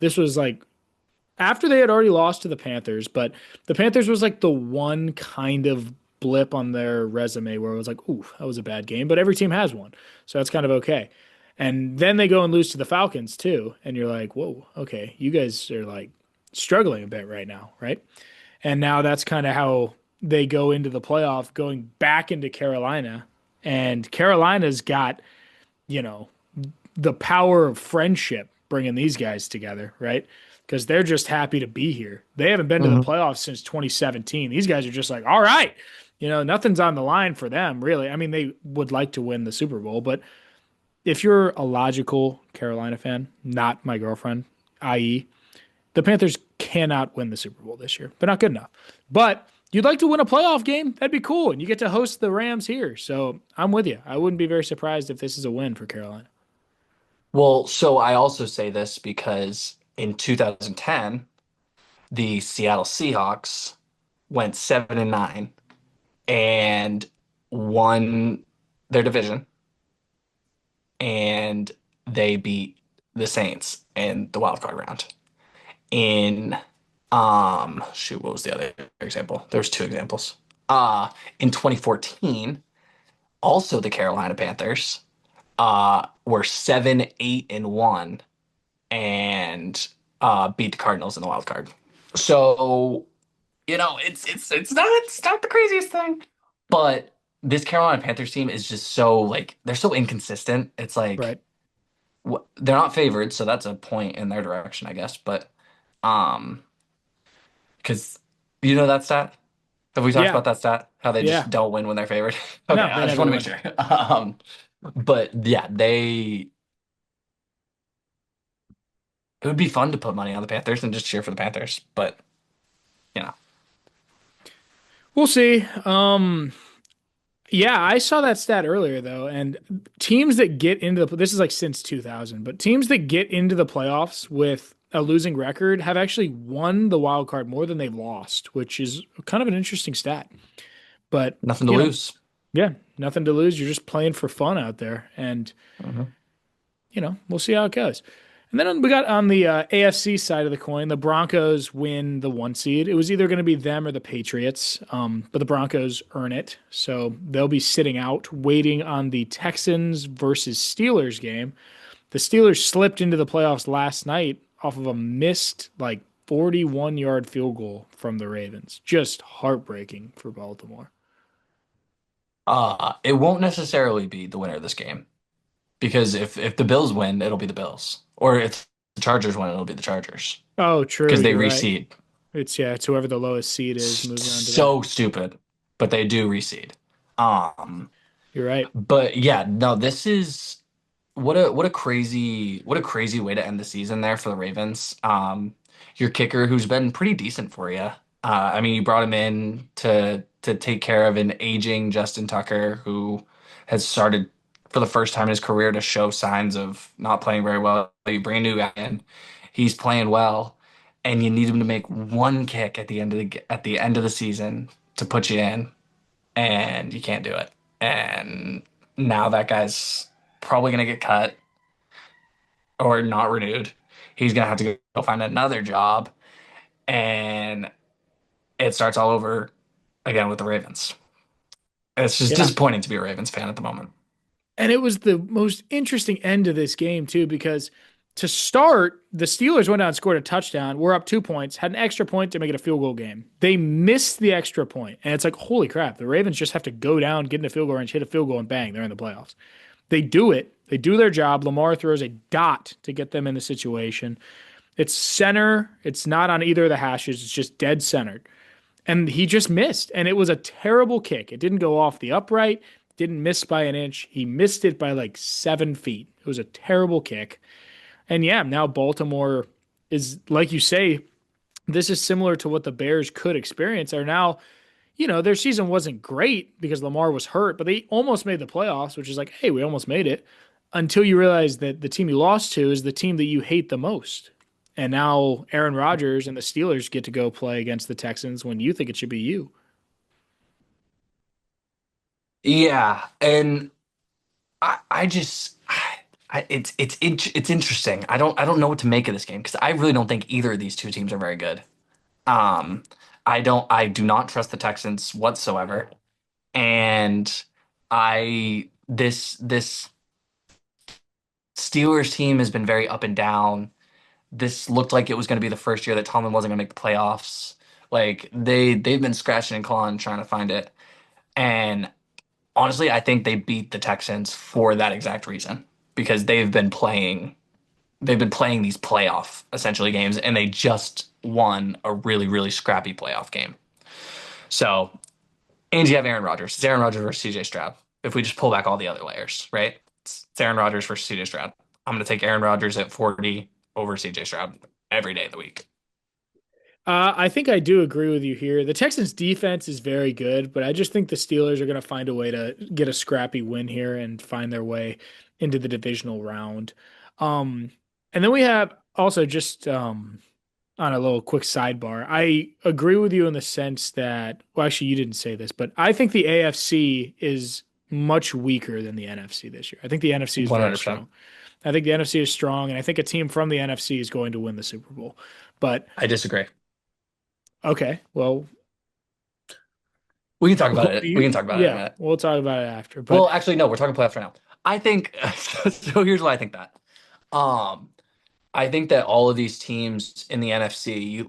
This was like after they had already lost to the Panthers, but the Panthers was like the one kind of blip on their resume where it was like, ooh, that was a bad game, but every team has one. So that's kind of okay. And then they go and lose to the Falcons too. And you're like, whoa, okay, you guys are like struggling a bit right now, right? And now that's kind of how they go into the playoff, going back into Carolina. And Carolina's got, you know, the power of friendship bringing these guys together, right? Because they're just happy to be here. They haven't been to the Hmm. playoffs since 2017. These guys are just like, all right, nothing's on the line for them, really. I mean, they would like to win the Super Bowl, but if you're a logical Carolina fan, not my girlfriend, i.e., the Panthers cannot win the Super Bowl this year. They're not good enough. But you'd like to win a playoff game? That'd be cool. And you get to host the Rams here. So I'm with you. I wouldn't be very surprised if this is a win for Carolina. Well, so I also say this because in 2010, the Seattle Seahawks went 7-9 and won their division, and they beat the Saints in the wild card round. In shoot, what was the other example? There was two examples. In 2014, also the Carolina Panthers were 7-8-1 and beat the Cardinals in the wild card. So, it's not the craziest thing, but this Carolina Panthers team is just so like they're so inconsistent. It's like Right. they're not favored, so that's a point in their direction, I guess. But um, because you know that stat. Have we talked Yeah. about that stat? How they just Yeah. don't win when they're favored? Okay, No, they I just never want to make win. sure. But yeah, it would be fun to put money on the Panthers and just cheer for the Panthers, but you know, We'll see. Yeah, I saw that stat earlier though, and teams that get into this is like since 2000, but teams that get into the playoffs with a losing record have actually won the wild card more than they've lost, which is kind of an interesting stat. But, nothing to lose. yeah, nothing to lose. You're just playing for fun out there, and Mhm. we'll see how it goes. And then we got on the AFC side of the coin, the Broncos win the 1 seed. It was either going to be them or the Patriots, but the Broncos earn it. So they'll be sitting out, waiting on the Texans versus Steelers game. The Steelers slipped into the playoffs last night off of a missed, like, 41-yard field goal from the Ravens. Just heartbreaking for Baltimore. It won't necessarily be the winner of this game because if the Bills win, it'll be the Bills, or if the Chargers win, it'll be the Chargers Oh, true. because they You're right. reseed. It's whoever the lowest seed is moving on to that. So stupid, but they do reseed. Um, You're right. but yeah, no, this is what a crazy way to end the season there for the Ravens. Your kicker, who's been pretty decent for you. I mean, you brought him in to take care of an aging Justin Tucker who has started for the first time in his career to show signs of not playing very well. You bring a new guy in, he's playing well, and you need him to make one kick at the end of the season to put you in, and you can't do it. And now that guy's probably gonna get cut or not renewed. He's gonna have to go find another job, and it starts all over again with the Ravens. It's just Yeah. disappointing to be a Ravens fan at the moment. And it was the most interesting end of this game, too, because to start, the Steelers went out and scored a touchdown. We're up 2 points, had an extra point to make it a field goal game. They missed the extra point, and it's like, holy crap, the Ravens just have to go down, get in the field goal range, hit a field goal, and bang, they're in the playoffs. They do it. They do their job. Lamar throws a dot to get them in the situation. It's center. It's not on either of the hashes. It's just dead centered. And he just missed. And it was a terrible kick. It didn't go off the upright, didn't miss by an inch. He missed it by like 7 feet. It was a terrible kick. And yeah, now Baltimore is, like you say, this is similar to what the Bears could experience. Are now, their season wasn't great because Lamar was hurt, but they almost made the playoffs, which is like, hey, we almost made it, until you realize that the team you lost to is the team that you hate the most. And now Aaron Rodgers and the Steelers get to go play against the Texans when you think it should be you. Yeah, and I just it's interesting. I don't know what to make of this game because I really don't think either of these two teams are very good. Um, I do not trust the Texans whatsoever, and this Steelers team has been very up and down. This looked like it was going to be the first year that Tomlin wasn't going to make the playoffs. Like they've been scratching and clawing trying to find it. And honestly, I think they beat the Texans for that exact reason because they've been playing these playoff essentially games and they just won a really really scrappy playoff game. So, and you have Aaron Rodgers. It's Aaron Rodgers versus CJ Stroud. If we just pull back all the other layers, right? It's Aaron Rodgers versus CJ Stroud. I'm going to take Aaron Rodgers at 40 over CJ Stroud every day of the week. I think I do agree with you here. The Texans defense is very good, but I just think the Steelers are going to find a way to get a scrappy win here and find their way into the divisional round. Um, and then we have also just on a little quick sidebar. I agree with you in the sense that, well, actually, you didn't say this, but I think the AFC is much weaker than the NFC this year. I think the NFC is very 100%. strong. I think the NFC is strong, and I think a team from the NFC is going to win the Super Bowl. But I disagree. okay, well, We can talk about who do it. We you? can talk about it in a Yeah, minute. we'll talk about it after. But Well, actually, no, we're talking playoffs right now. I think so. Here's why I think that. Um, I think that all of these teams in the NFC, you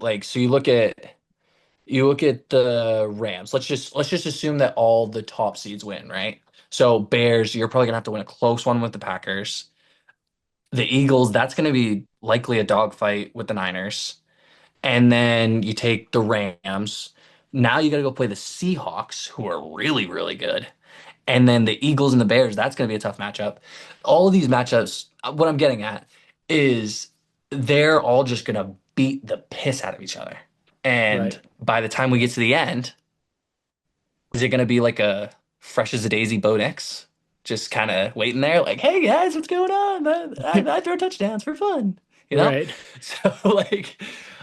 look at the Rams. Let's just assume that all the top seeds win, right? So Bears, you're probably gonna have to win a close one with the Packers. The Eagles, that's gonna be likely a dogfight with the Niners. And then you take the Rams. Now you got to go play the Seahawks, who are really, really good. And then the Eagles and the Bears, that's going to be a tough matchup. All of these matchups, what I'm getting at is they're all just going to beat the piss out of each other. And right, by the time we get to the end, is it going to be like a fresh as a daisy Bo Nix? Just kind of waiting there, like, hey guys, what's going on? I throw touchdowns for fun, you know? right. So like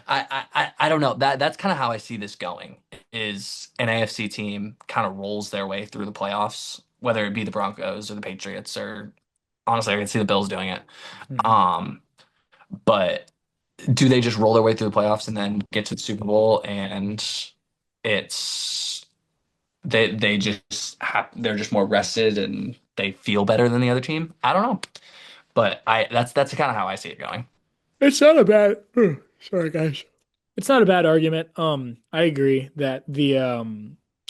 I don't know. That's kind of how I see this going is an AFC team kind of rolls their way through the playoffs, whether it be the Broncos or the Patriots or honestly I can see the Bills doing it. Mhm. Um But do they just roll their way through the playoffs and then get to the Super Bowl and it's they just they're just more rested and they feel better than the other team? I don't know. But I that's kind of how I see it going. It's not a bad. Sorry, guys. It's not a bad argument. I agree that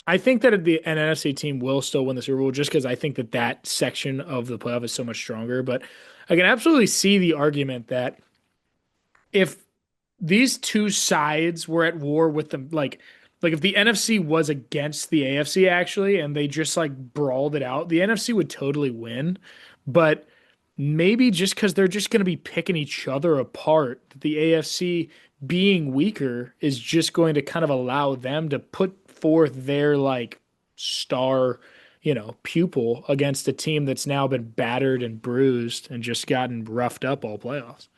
I think that an NFC team will still win the Super Bowl just because I think that that section of the playoff is so much stronger. But I can absolutely see the argument that if these two sides were at war with them, like if the NFC was against the AFC actually, and they just like brawled it out, the NFC would totally win. But maybe just because they're just going to be picking each other apart, the AFC being weaker is just going to kind of allow them to put forth their like star, pupil against a team that's now been battered and bruised and just gotten roughed up all playoffs.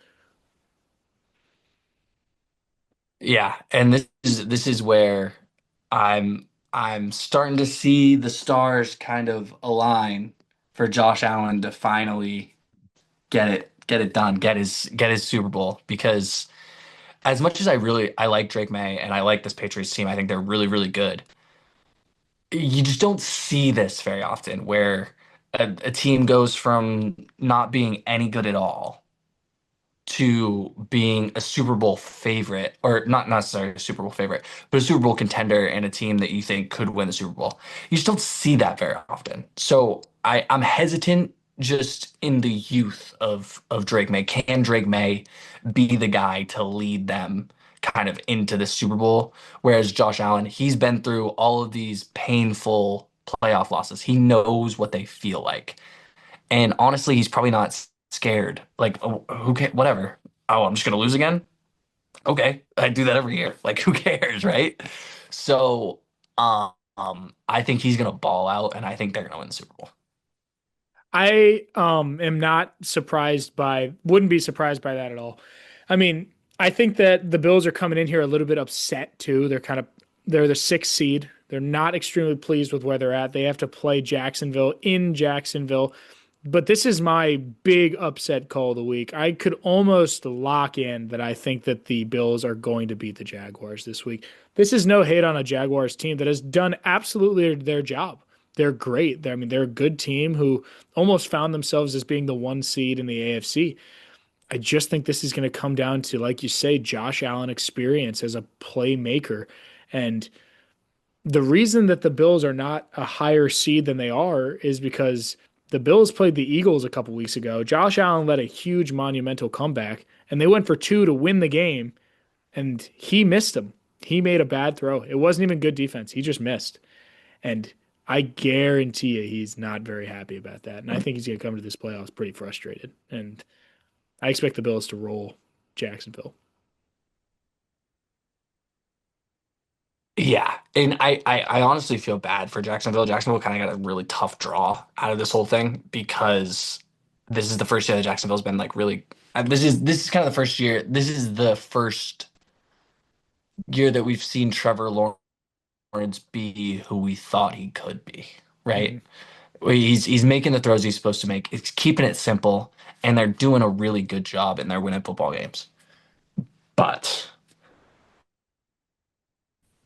Yeah, and this is where I'm starting to see the stars kind of align for Josh Allen to finally get it done, get his Super Bowl because as much as I like Drake May and I like this Patriots team, I think they're really really good. You just don't see this very often where a team goes from not being any good at all to being a Super Bowl favorite, or not necessarily a Super Bowl favorite, but a Super Bowl contender and a team that you think could win the Super Bowl. You just don't see that very often. So I'm hesitant just in the youth of Drake May. Can Drake May be the guy to lead them kind of into the Super Bowl? Whereas Josh Allen, he's been through all of these painful playoff losses. He knows what they feel like. And honestly, he's probably not scared. Like, oh, who can whatever. Oh, I'm just gonna lose again? Okay. I do that every year. Like, who cares, right? So, I think he's gonna ball out, and I think they're gonna win the Super Bowl. I am not surprised by wouldn't be surprised by that at all. I mean, I think that the Bills are coming in here a little bit upset too. They're the sixth seed. They're not extremely pleased with where they're at. They have to play Jacksonville in Jacksonville. But this is my big upset call of the week. I could almost lock in that I think that the Bills are going to beat the Jaguars this week. This is no hate on a Jaguars team that has done absolutely their job. They're great. I mean, they're a good team who almost found themselves as being the one seed in the AFC. I just think this is going to come down to, like you say, Josh Allen experience as a playmaker. And the reason that the Bills are not a higher seed than they are is because the Bills played the Eagles a couple weeks ago. Josh Allen led a huge monumental comeback, and they went for two to win the game, and he missed them. He made a bad throw. It wasn't even good defense. He just missed. And I guarantee you he's not very happy about that. And I think he's going to come to this playoffs pretty frustrated. And I expect the Bills to roll Jacksonville. Yeah, and I honestly feel bad for Jacksonville. Jacksonville kind of got a really tough draw out of this whole thing because this is the first year that Jacksonville's been like really. This is kind of the first year. This is the first year that we've seen Trevor Lawrence be who we thought he could be, Mm-hmm. right? He's making the throws he's supposed to make. It's keeping it simple, and they're doing a really good job, and they're winning football games. But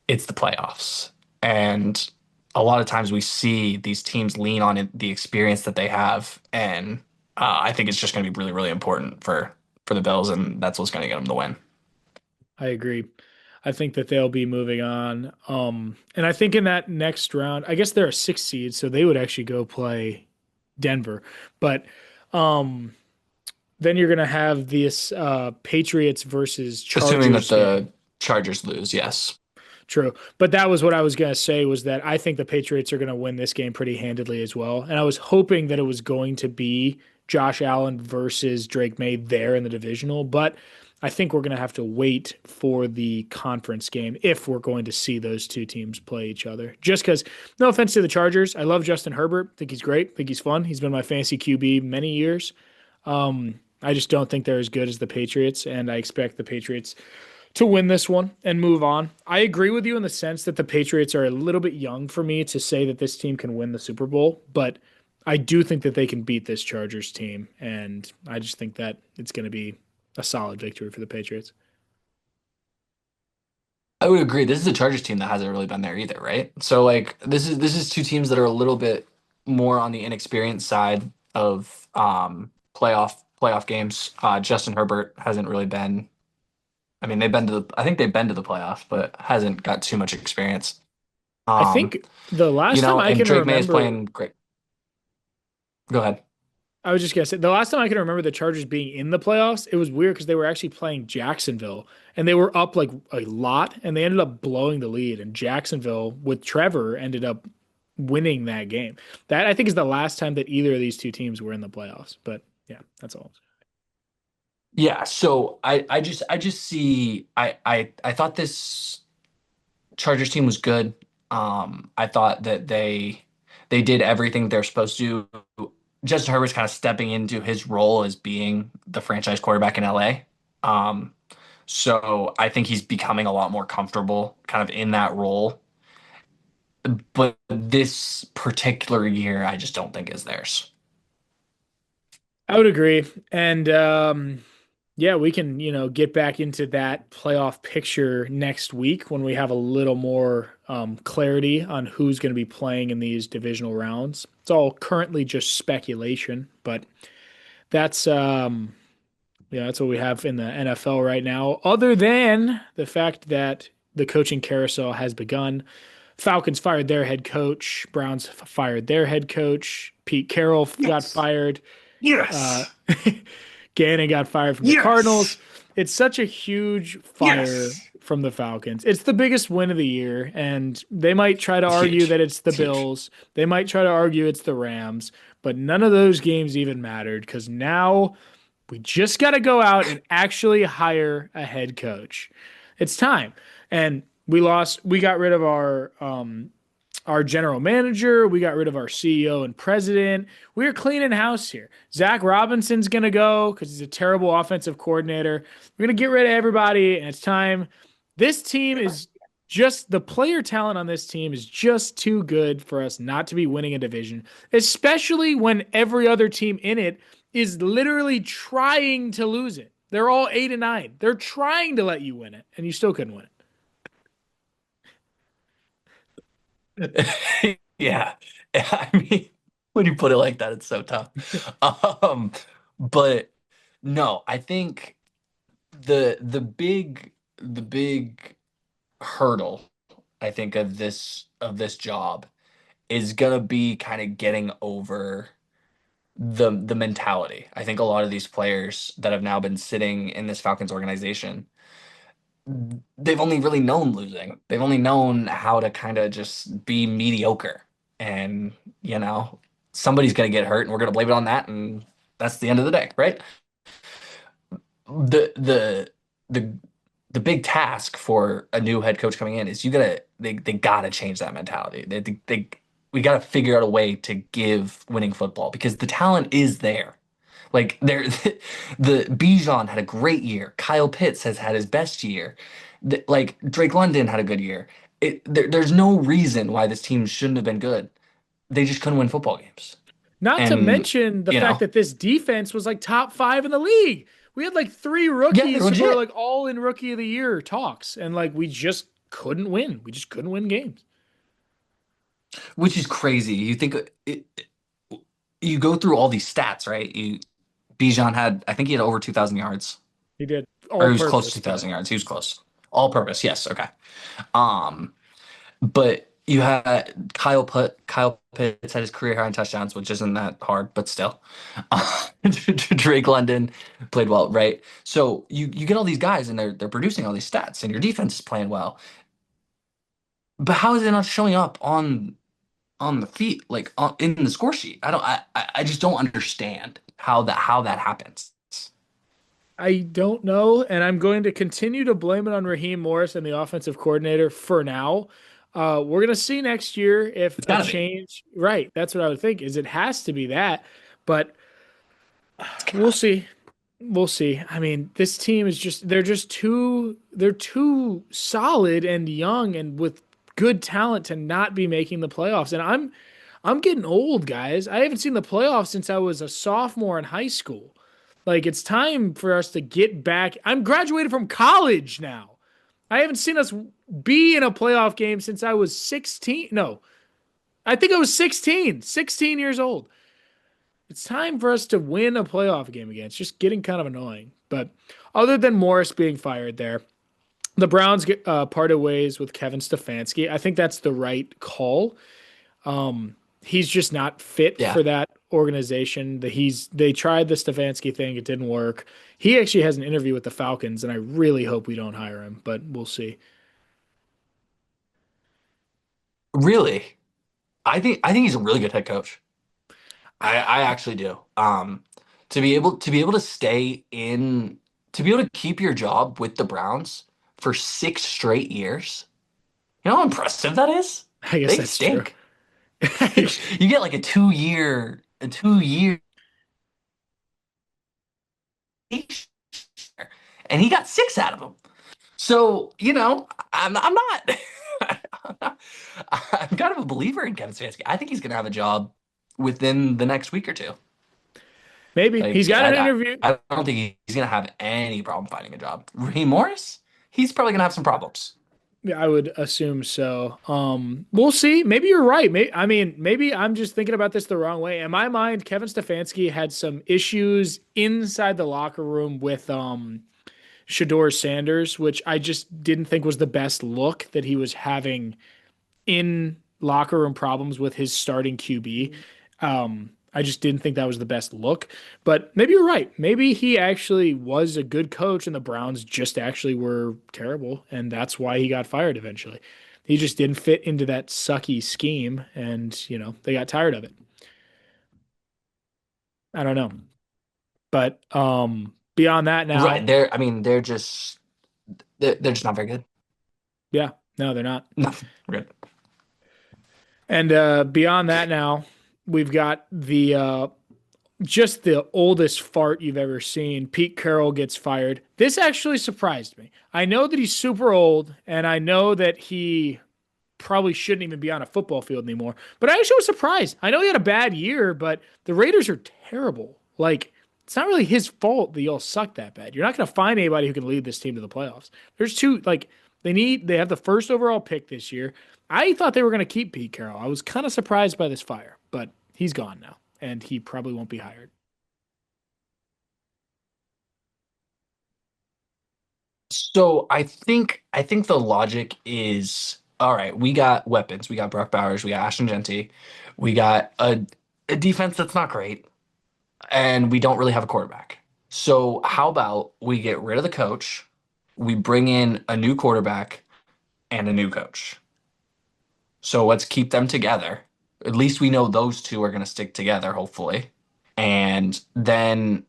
it's the playoffs, and a lot of times we see these teams lean on the experience that they have, and I think it's just going to be really, really important for the Bills, and that's what's going to get them the win. I agree. I think that they'll be moving on. And I think in that next round, I guess they're a six seed, so they would actually go play Denver. But um, then you're going to have this Patriots versus Assuming that Chargers the game. Chargers lose, yes. True. But that was what I was going to say was that I think the Patriots are going to win this game pretty handedly as well. And I was hoping that it was going to be Josh Allen versus Drake May there in the divisional, but I think we're going to have to wait for the conference game if we're going to see those two teams play each other. Just because, no offense to the Chargers, I love Justin Herbert. Think he's great. Think he's fun. He's been my fantasy QB many years. I just don't think they're as good as the Patriots, and I expect the Patriots to win this one and move on. I agree with you in the sense that the Patriots are a little bit young for me to say that this team can win the Super Bowl, but I do think that they can beat this Chargers team, and I just think that it's going to be a solid victory for the Patriots. I would agree. This is a Chargers team that hasn't really been there either, right? So like this is two teams that are a little bit more on the inexperienced side of playoff games. Justin Herbert hasn't really been. I mean, I think they've been to the playoffs, but hasn't got too much experience. I Um, think the last time I and can Drake May is remember, playing great. Go ahead. I was just gonna say the last time I can remember the Chargers being in the playoffs, it was weird because they were actually playing Jacksonville and they were up like a lot and they ended up blowing the lead. And Jacksonville with Trevor ended up winning that game. That I think is the last time that either of these two teams were in the playoffs. But yeah, that's all. Yeah, so I just see I thought this Chargers team was good. I thought that they did everything they're supposed to. Justin Herbert's kind of stepping into his role as being the franchise quarterback in LA. Um, so I think he's becoming a lot more comfortable kind of in that role. But this particular year, I just don't think is theirs. I would agree. And yeah, we can, get back into that playoff picture next week when we have a little more clarity on who's going to be playing in these divisional rounds. It's all currently just speculation, but that's that's what we have in the NFL right now. Other than the fact that the coaching carousel has begun, Falcons fired their head coach, Browns fired their head coach, Pete Carroll got Yes. fired. Uh, Yes. Gannon got fired from the Cardinals. Yes. It's such a huge fire Yes. from the Falcons. It's the biggest win of the year, and they might try to It's argue huge. that it's the It's huge. Bills. They might try to argue it's the Rams, but none of those games even mattered because now we just got to go out and actually hire a head coach. It's time. And we got rid of our general manager. We got rid of our CEO and president. We're cleaning house here. Zach Robinson's going to go because he's a terrible offensive coordinator. We're going to get rid of everybody, and it's time. This team is just the player talent on this team is just too good for us not to be winning a division, especially when every other team in it is literally trying to lose it. They're all 8-9. They're trying to let you win it, and you still couldn't win it. Yeah. I mean, when you put it like that, it's so tough. Um, but no, I think the big hurdle, I think, of this job is gonna be kind of getting over the mentality. I think a lot of these players that have now been sitting in this Falcons organization, they've only really known losing. They've only known how to kind of just be mediocre. And, you know, somebody's going to get hurt and we're going to blame it on that. And that's the end of the day, right? The, the, the, the big task for a new head coach coming in is they gotta change that mentality. We gotta figure out a way to give winning football because the talent is there. Like there, the Bijan had a great year. Kyle Pitts has had his best year. Like Drake London had a good year. There's no reason why this team shouldn't have been good. They just couldn't win football games. Not to And mention the you fact know, that this defense was like top five in the league. We had like three yeah, they're rookies who were legit, like all in rookie of the year talks, and like we just couldn't win. We just couldn't win games. which is crazy. You go through all these stats, right? Bijan had, I think he had over 2,000 yards, He did or all he was close to purpose, but 2,000 yards. He was close. All purpose, yes, okay. Um, but you had Kyle Pitts had his career high in touchdowns, which isn't that hard, but still. Drake London played well, right? So you get all these guys and they're producing all these stats, and your defense is playing well. But how is it not showing up on the feet, like in the score sheet? I just don't understand how that happens. I don't know, and I'm going to continue to blame it on Raheem Morris and the offensive coordinator for now. We're gonna see next year if It's a gotta be. change. Right, that's what I would think. Is it has to be that, but It's we'll gotta see. We'll see. I mean, this team is they're too solid and young and with good talent to not be making the playoffs. And I'm getting old, guys. I haven't seen the playoffs since I was a sophomore in high school. Like it's time for us to get back. I'm graduated from college now. I haven't seen us be in a playoff game since I was 16. No, I think I was 16, 16 years old. It's time for us to win a playoff game again. It's just getting kind of annoying. But other than Morris being fired there, the Browns get parted ways with Kevin Stefanski. I think that's the right call. He's just not fit Yeah. for that organization. They tried the Stefanski thing, it didn't work. He actually has an interview with the Falcons, and I really hope we don't hire him, but we'll see. Really? I think he's a really good head coach. I actually do. To be able to stay in to be able to keep your job with the Browns for 6 straight years. You know how impressive that is? I guess They that's true. stink. You get like a 2 year, and he got 6 out of them. So, I'm not I'm kind of a believer in Kevin Stefanski. I think he's gonna have a job within the next week or two. Maybe he's Like, got an interview. I don't think he's gonna have any problem finding a job. Raheem Morris, he's probably gonna have some problems. Yeah, I would assume so. We'll see. Maybe you're right. Maybe I'm just thinking about this the wrong way. In my mind, Kevin Stefanski had some issues inside the locker room with Shador Sanders, which I just didn't think was the best look that he was having in locker room problems with his starting QB. I just didn't think that was the best look. But maybe you're right. Maybe he actually was a good coach and the Browns just actually were terrible. And that's why he got fired eventually. He just didn't fit into that sucky scheme and, they got tired of it. I don't know. But beyond that Right. now, They're just not very good. yeah, no, they're not. No, good. And beyond that now, we've got the just the oldest fart you've ever seen. Pete Carroll gets fired. This actually surprised me. I know that he's super old, and I know that he probably shouldn't even be on a football field anymore. But I actually was surprised. I know he had a bad year, but the Raiders are terrible. Like, it's not really his fault that y'all suck that bad. You're not going to find anybody who can lead this team to the playoffs. There's two, like, they have the first overall pick this year. I thought they were going to keep Pete Carroll. I was kind of surprised by this fire, but he's gone now, and he probably won't be hired. So I think the logic is all right. We got weapons. We got Brock Bowers. We got Ashton Genty. We got a defense that's not great, and we don't really have a quarterback. So how about we get rid of the coach? We bring in a new quarterback and a new coach. So let's keep them together. At least we know those two are going to stick together, hopefully. And then,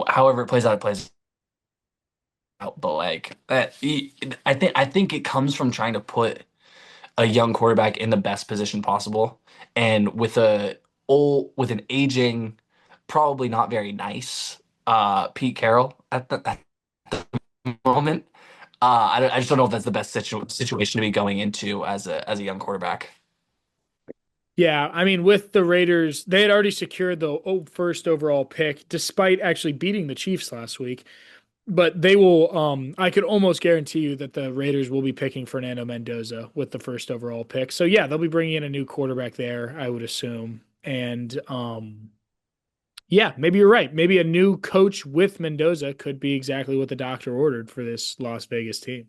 however it plays out. But like, I think it comes from trying to put a young quarterback in the best position possible, and with an aging, probably not very nice, Pete Carroll at the moment. I just don't know if that's the best situation to be going into as a young quarterback. Yeah, I mean, with the Raiders, they had already secured the first overall pick, despite actually beating the Chiefs last week. But they will, I could almost guarantee you that the Raiders will be picking Fernando Mendoza with the first overall pick. So yeah, they'll be bringing in a new quarterback there, I would assume. And yeah, maybe you're right. Maybe a new coach with Mendoza could be exactly what the doctor ordered for this Las Vegas team.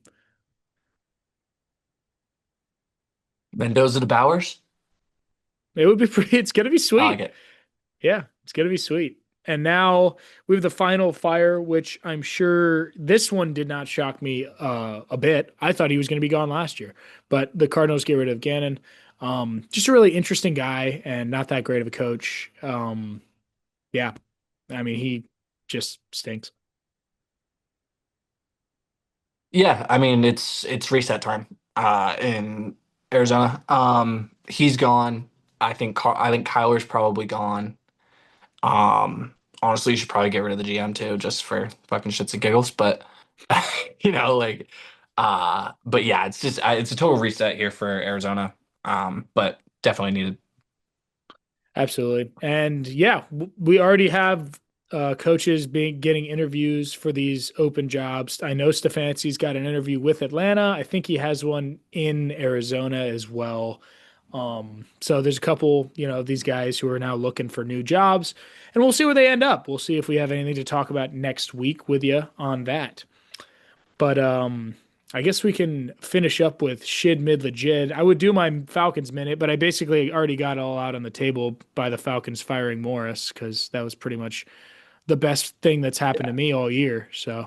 Mendoza to Bowers. It would be pretty, it's gonna be I like sweet. it. Yeah, it's gonna be sweet. And now we have the final fire, which I'm sure this one did not shock me a bit. I thought he was going to be gone last year, but the Cardinals get rid of Gannon. Just a really interesting guy and not that great of a coach. Yeah, I mean he just stinks. Yeah, I mean it's reset time in Arizona. He's gone. I think Kyler's probably gone. Honestly, you should probably get rid of the GM too, just for fucking shits and giggles. But like, but yeah, it's a total reset here for Arizona. But definitely needed. Absolutely. And yeah, we already have. coaches being getting interviews for these open jobs. I know Stefanski's got an interview with Atlanta. I think he has one in Arizona as well. So there's a couple, these guys who are now looking for new jobs, and we'll see where they end up. We'll see if we have anything to talk about next week with you on that. But I guess we can finish up with Shid Mid Legit. I would do my Falcons minute, but I basically already got it all out on the table by the Falcons firing Morris because that was pretty much the best thing that's happened to Yeah. me all year. There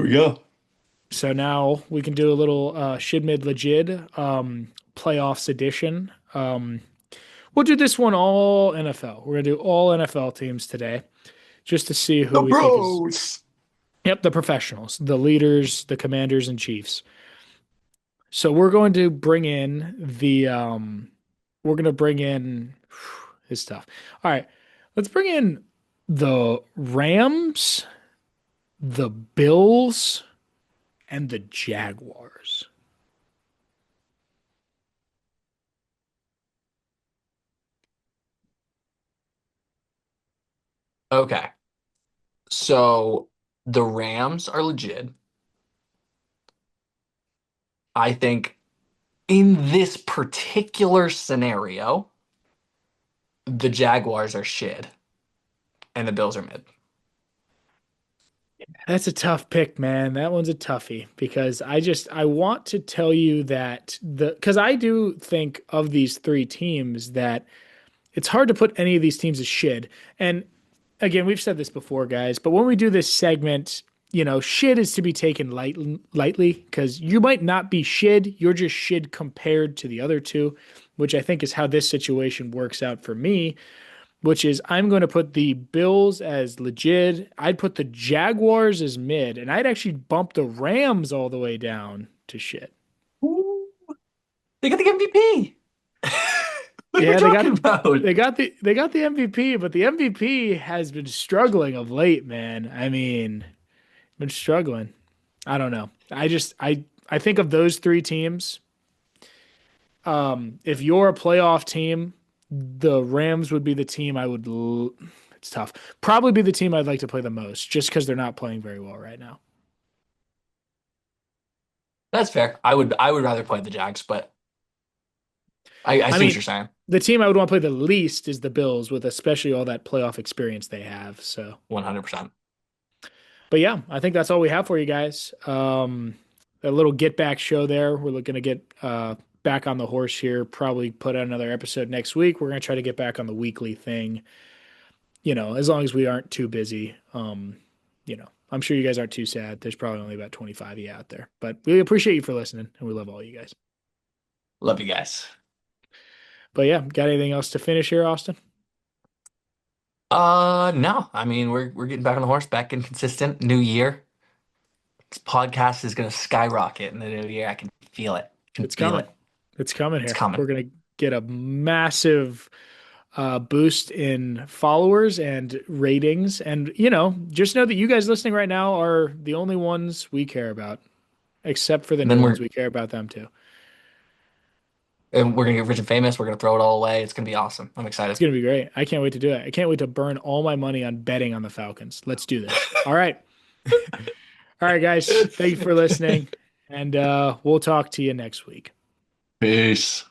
we go. So now we can do a little Shid Mid Legit playoffs edition. We'll do this one all NFL. We're gonna do all NFL teams today just to see who The we think is. bros. Yep, the professionals, the leaders, the commanders and chiefs. So we're going to bring in we're going to bring in his stuff. All right. Let's bring in the Rams, the Bills, and the Jaguars. Okay. So the Rams are legit. I think in this particular scenario, the Jaguars are shit and the Bills are mid. That's a tough pick, man. That one's a toughie because I want to tell you that because I do think of these three teams that it's hard to put any of these teams as shit. And again, we've said this before, guys, but when we do this segment, shit is to be taken lightly because you might not be shid. You're just shid compared to the other two, which I think is how this situation works out for me, which is I'm going to put the Bills as legit. I'd put the Jaguars as mid, and I'd actually bump the Rams all the way down to shit. Ooh, they got the MVP. What are you Yeah, talking about? they got the MVP, but the MVP has been struggling of late, man. I mean, been struggling. I don't know. I think of those three teams. If you're a playoff team, the Rams would be the team I would. It's tough. Probably be the team I'd like to play the most, just because they're not playing very well right now. That's fair. I would rather play the Jags, but I I see what mean, you're saying. the team I would want to play the least is the Bills, with especially all that playoff experience they have. So, 100%. but yeah, I think that's all we have for you guys. A little get back show there. We're looking to get back on the horse here. Probably put out another episode next week. We're gonna try to get back on the weekly thing. As long as we aren't too busy. I'm sure you guys aren't too sad. There's probably only about 25 of you out there, but we appreciate you for listening and we love all you guys. Love you guys. But yeah, got anything else to finish here, Austin? No. I mean, we're getting back on the horse, back in consistent. New year. This podcast is gonna skyrocket in the new year. I can feel it. I can It's feel coming. it. It's coming It's here. coming. We're gonna get a massive boost in followers and ratings. And, just know that you guys listening right now are the only ones we care about, except for the And new then ones. we're We care about them too. and we're gonna get rich and famous. We're gonna throw it all away. It's gonna be awesome. I'm It's excited. going to be great. I can't wait to do it. I can't wait to burn all my money on betting on the Falcons. Let's do this. All right. All right, guys. Thank you for listening. And we'll talk to you next week. Peace.